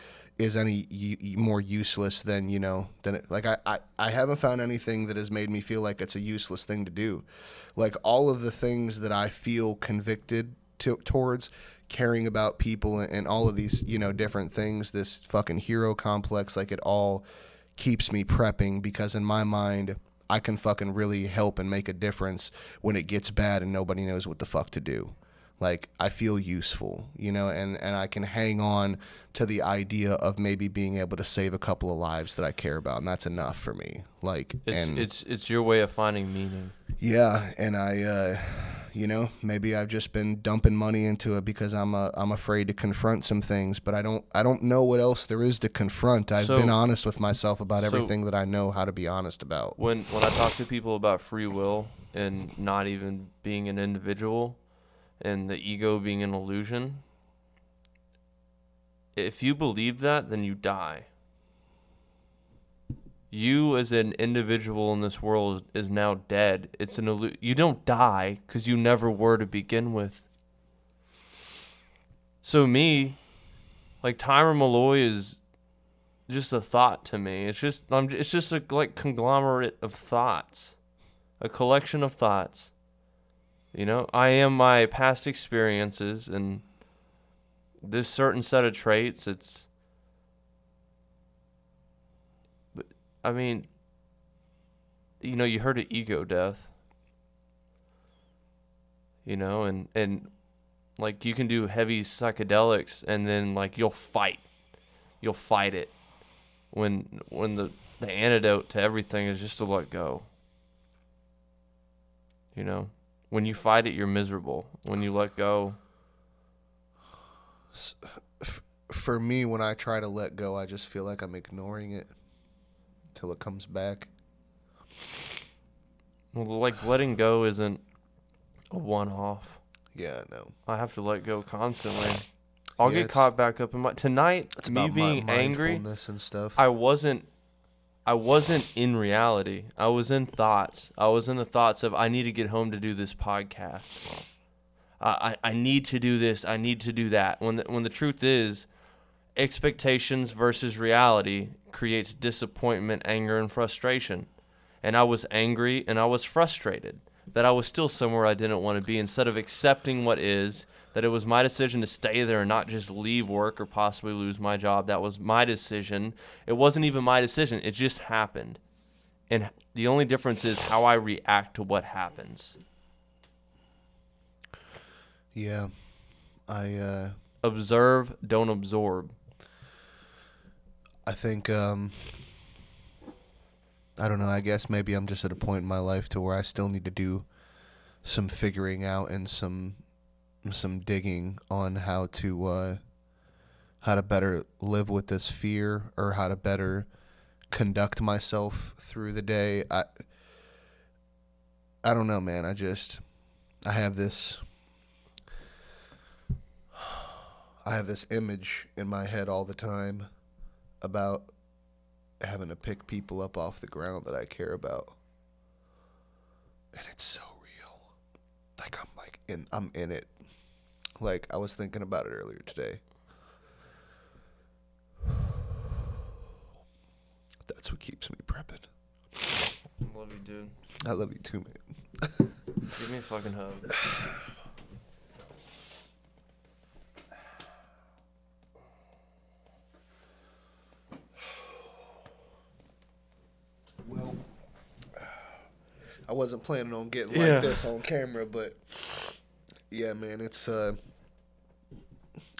more useless than, you know, than it, like I haven't found anything that has made me feel like it's a useless thing to do. Like all of the things that I feel convicted towards, caring about people and all of these, you know, different things, this fucking hero complex, like it all keeps me prepping, because in my mind, I can fucking really help and make a difference when it gets bad and nobody knows what the fuck to do. Like, I feel useful, you know, and I can hang on to the idea of maybe being able to save a couple of lives that I care about, and that's enough for me. Like, it's your way of finding meaning. Yeah, and I, you know, maybe I've just been dumping money into it because I'm afraid to confront some things, but I don't know what else there is to confront. I've been honest with myself about everything that I know how to be honest about. When I talk to people about free will and not even being an individual, and the ego being an illusion, if you believe that, then you die. You as an individual in this world is now dead. It's an you don't die because you never were to begin with. So me, like Tyron Malloy is just a thought to me. It's just a like conglomerate of thoughts, a collection of thoughts. You know, I am my past experiences and this certain set of traits. I mean, you know, you heard of ego death. You know, and like you can do heavy psychedelics and then like you'll fight it when the antidote to everything is just to let go. You know? When you fight it, you're miserable. When you let go. For me, when I try to let go, I just feel like I'm ignoring it till it comes back. Well, like letting go isn't a one-off. Yeah, no. I have to let go constantly. I'll get caught back up in my tonight. It's me about being angry and stuff. I wasn't in reality. I was in thoughts. I was in the thoughts of I need to get home to do this podcast. I need to do this. I need to do that. When the truth is, expectations versus reality creates disappointment, anger, and frustration. And I was angry and I was frustrated that I was still somewhere I didn't want to be, instead of accepting what is, that it was my decision to stay there and not just leave work or possibly lose my job. That was my decision. It wasn't even my decision. It just happened. And the only difference is how I react to what happens. Yeah. Observe, don't absorb. I think, I don't know, I guess maybe I'm just at a point in my life to where I still need to do some figuring out and some digging on how to better live with this fear, or how to better conduct myself through the day. I don't know, man. I have this image in my head all the time about having to pick people up off the ground that I care about. And it's so real. Like I'm in it. Like, I was thinking about it earlier today. That's what keeps me prepping. I love you, dude. I love you too, man. Give me a fucking hug. Well, I wasn't planning on getting like this on camera, but yeah, man, it's I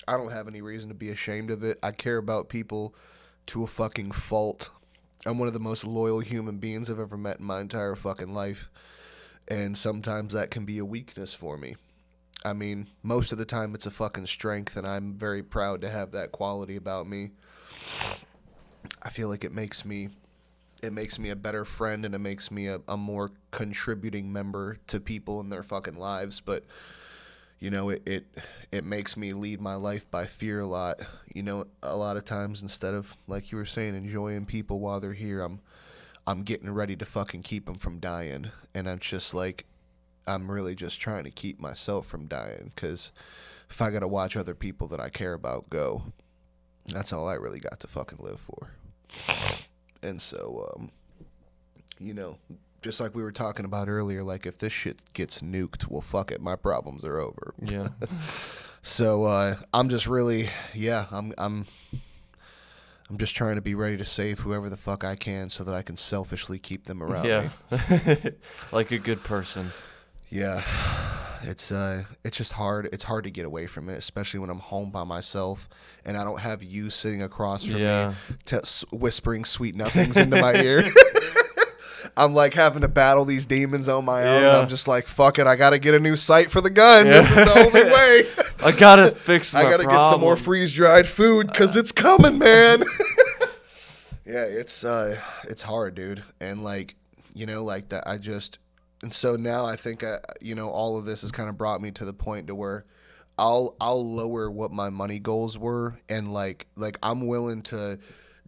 don't have any reason to be ashamed of it. I care about people to a fucking fault. I'm one of the most loyal human beings I've ever met in my entire fucking life, and sometimes that can be a weakness for me. I mean, most of the time it's a fucking strength, and I'm very proud to have that quality about me. I feel like it makes me a better friend, and it makes me a more contributing member to people in their fucking lives. But, you know, it makes me lead my life by fear a lot. You know, a lot of times, instead of, like you were saying, enjoying people while they're here, I'm getting ready to fucking keep them from dying. And I'm just like, I'm really just trying to keep myself from dying, because if I gotta watch other people that I care about go, that's all I really got to fucking live for. And so, you know, just like we were talking about earlier, like, if this shit gets nuked, well, fuck it, my problems are over. Yeah. So I'm just really, I'm just trying to be ready to save whoever the fuck I can, so that I can selfishly keep them around me. Like a good person. Yeah. It's just hard. It's hard to get away from it, especially when I'm home by myself and I don't have you sitting across from me whispering sweet nothings into my ear. I'm like having to battle these demons on my own. And I'm just like, fuck it, I gotta get a new sight for the gun. This is the only way. I gotta fix my I gotta get some more freeze-dried food, because it's coming, man. Yeah, it's hard, dude. And like, you know, like that, and so now I think, you know, all of this has kind of brought me to the point to where I'll lower what my money goals were, and like I'm willing to,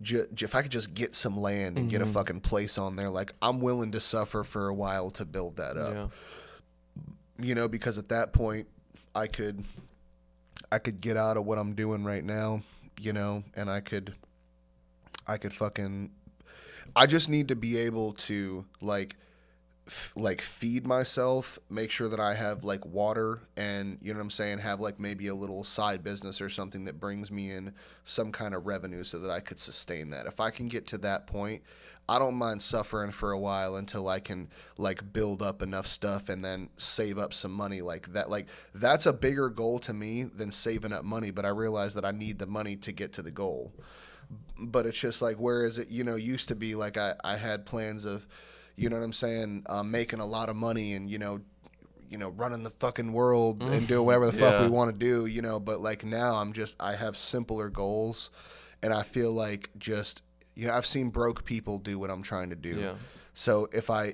if I could just get some land and get a fucking place on there, like, I'm willing to suffer for a while to build that up. Yeah. You know, because at that point I could get out of what I'm doing right now, you know, and I could fucking, I just need to be able to like feed myself, make sure that I have like water, and, you know what I'm saying, have like maybe a little side business or something that brings me in some kind of revenue so that I could sustain that. If I can get to that point, I don't mind suffering for a while until I can like build up enough stuff and then save up some money like that. Like, that's a bigger goal to me than saving up money, but I realize that I need the money to get to the goal. But it's just like, whereas it, you know, used to be like I had plans of, you know what I'm saying, making a lot of money and, you know, running the fucking world and doing whatever the fuck we want to do, you know. But like now I have simpler goals, and I feel like just, you know, I've seen broke people do what I'm trying to do. Yeah. So if I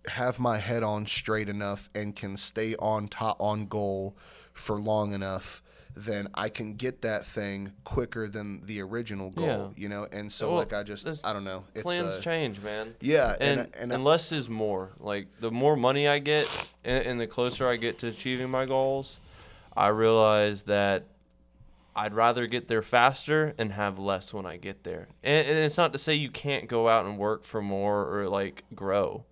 have my head on straight enough and can stay on goal for long enough, then I can get that thing quicker than the original goal, Yeah. you know? And so, Well, like, I don't know. It's, plans change, man. yeah. And less is more. Like, the more money I get and the closer I get to achieving my goals, I realize that I'd rather get there faster and have less when I get there. And it's not to say you can't go out and work for more or, like, grow.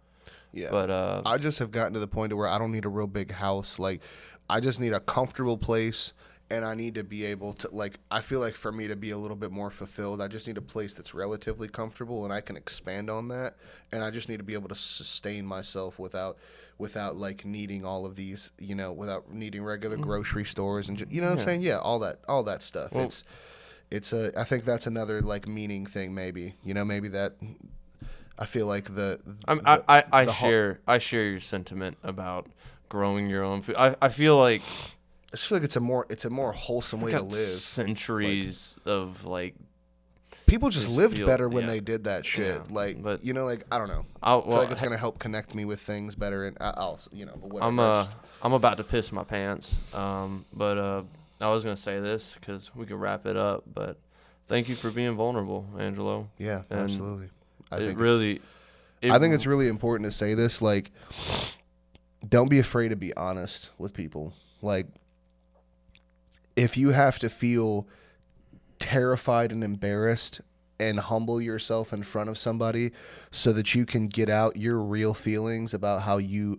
yeah. But I just have gotten to the point where I don't need a real big house. Like, I just need a comfortable place, and I need to be able to, like, I feel like for me to be a little bit more fulfilled, I just need a place that's relatively comfortable, and I can expand on that. And I just need to be able to sustain myself without like needing all of these, you know, without needing regular grocery stores and you know what I'm saying? Yeah, all that stuff. Well, I think that's another like meaning thing, maybe. You know, maybe that. I feel like I share your sentiment about growing your own food. I feel like I just feel like it's a more wholesome way to live. Centuries of like people just lived feel, better when yeah. they did that shit. Yeah, like, but you know, like I don't know. I'll, I feel like it's gonna help connect me with things better, and I'll, you know, but whatever. I'm about to piss my pants. But I was gonna say this because we could wrap it up. But thank you for being vulnerable, Angelo. Yeah, And absolutely. I think it's really important to say this. Like, don't be afraid to be honest with people. Like, if you have to feel terrified and embarrassed and humble yourself in front of somebody so that you can get out your real feelings about how you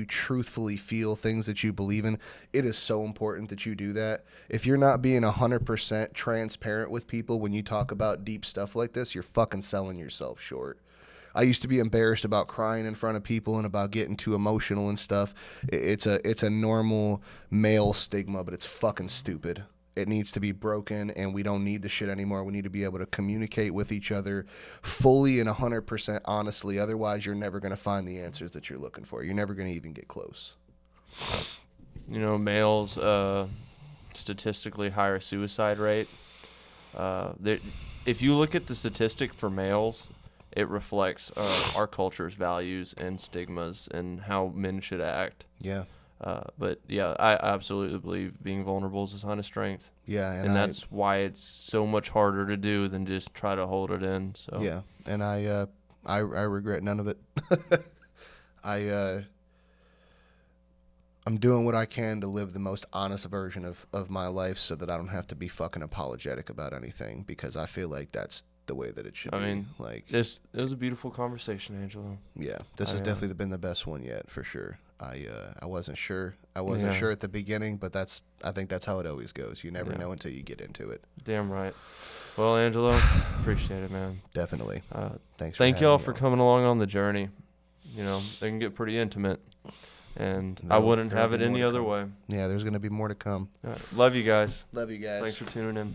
truthfully feel things that you believe in, it is so important that you do that. If you're not being 100% transparent with people when you talk about deep stuff like this, you're fucking selling yourself short. I used to be embarrassed about crying in front of people and about getting too emotional and stuff. It's a normal male stigma, but it's fucking stupid. It needs to be broken, and we don't need the shit anymore. We need to be able to communicate with each other fully and 100% honestly. Otherwise, you're never going to find the answers that you're looking for. You're never going to even get close. You know, males statistically higher suicide rate. If you look at the statistic for males, it reflects our culture's values and stigmas and how men should act. Yeah. But yeah, I absolutely believe being vulnerable is a sign of strength. Yeah, and that's why it's so much harder to do than just try to hold it in. So yeah, and I regret none of it. I'm doing what I can to live the most honest version of my life so that I don't have to be fucking apologetic about anything, because I feel like that's the way that it should be. I mean, like, it was a beautiful conversation, Angelo. Yeah, this has definitely been the best one yet, for sure. I wasn't sure. I wasn't sure at the beginning, but I think that's how it always goes. You never know until you get into it. Damn right. Well, Angelo, appreciate it, man. Definitely. Thanks. Thank y'all for coming along on the journey. You know, they can get pretty intimate, and I wouldn't have it any other way. Yeah, there's gonna be more to come. All right. Love you guys. Love you guys. Thanks for tuning in.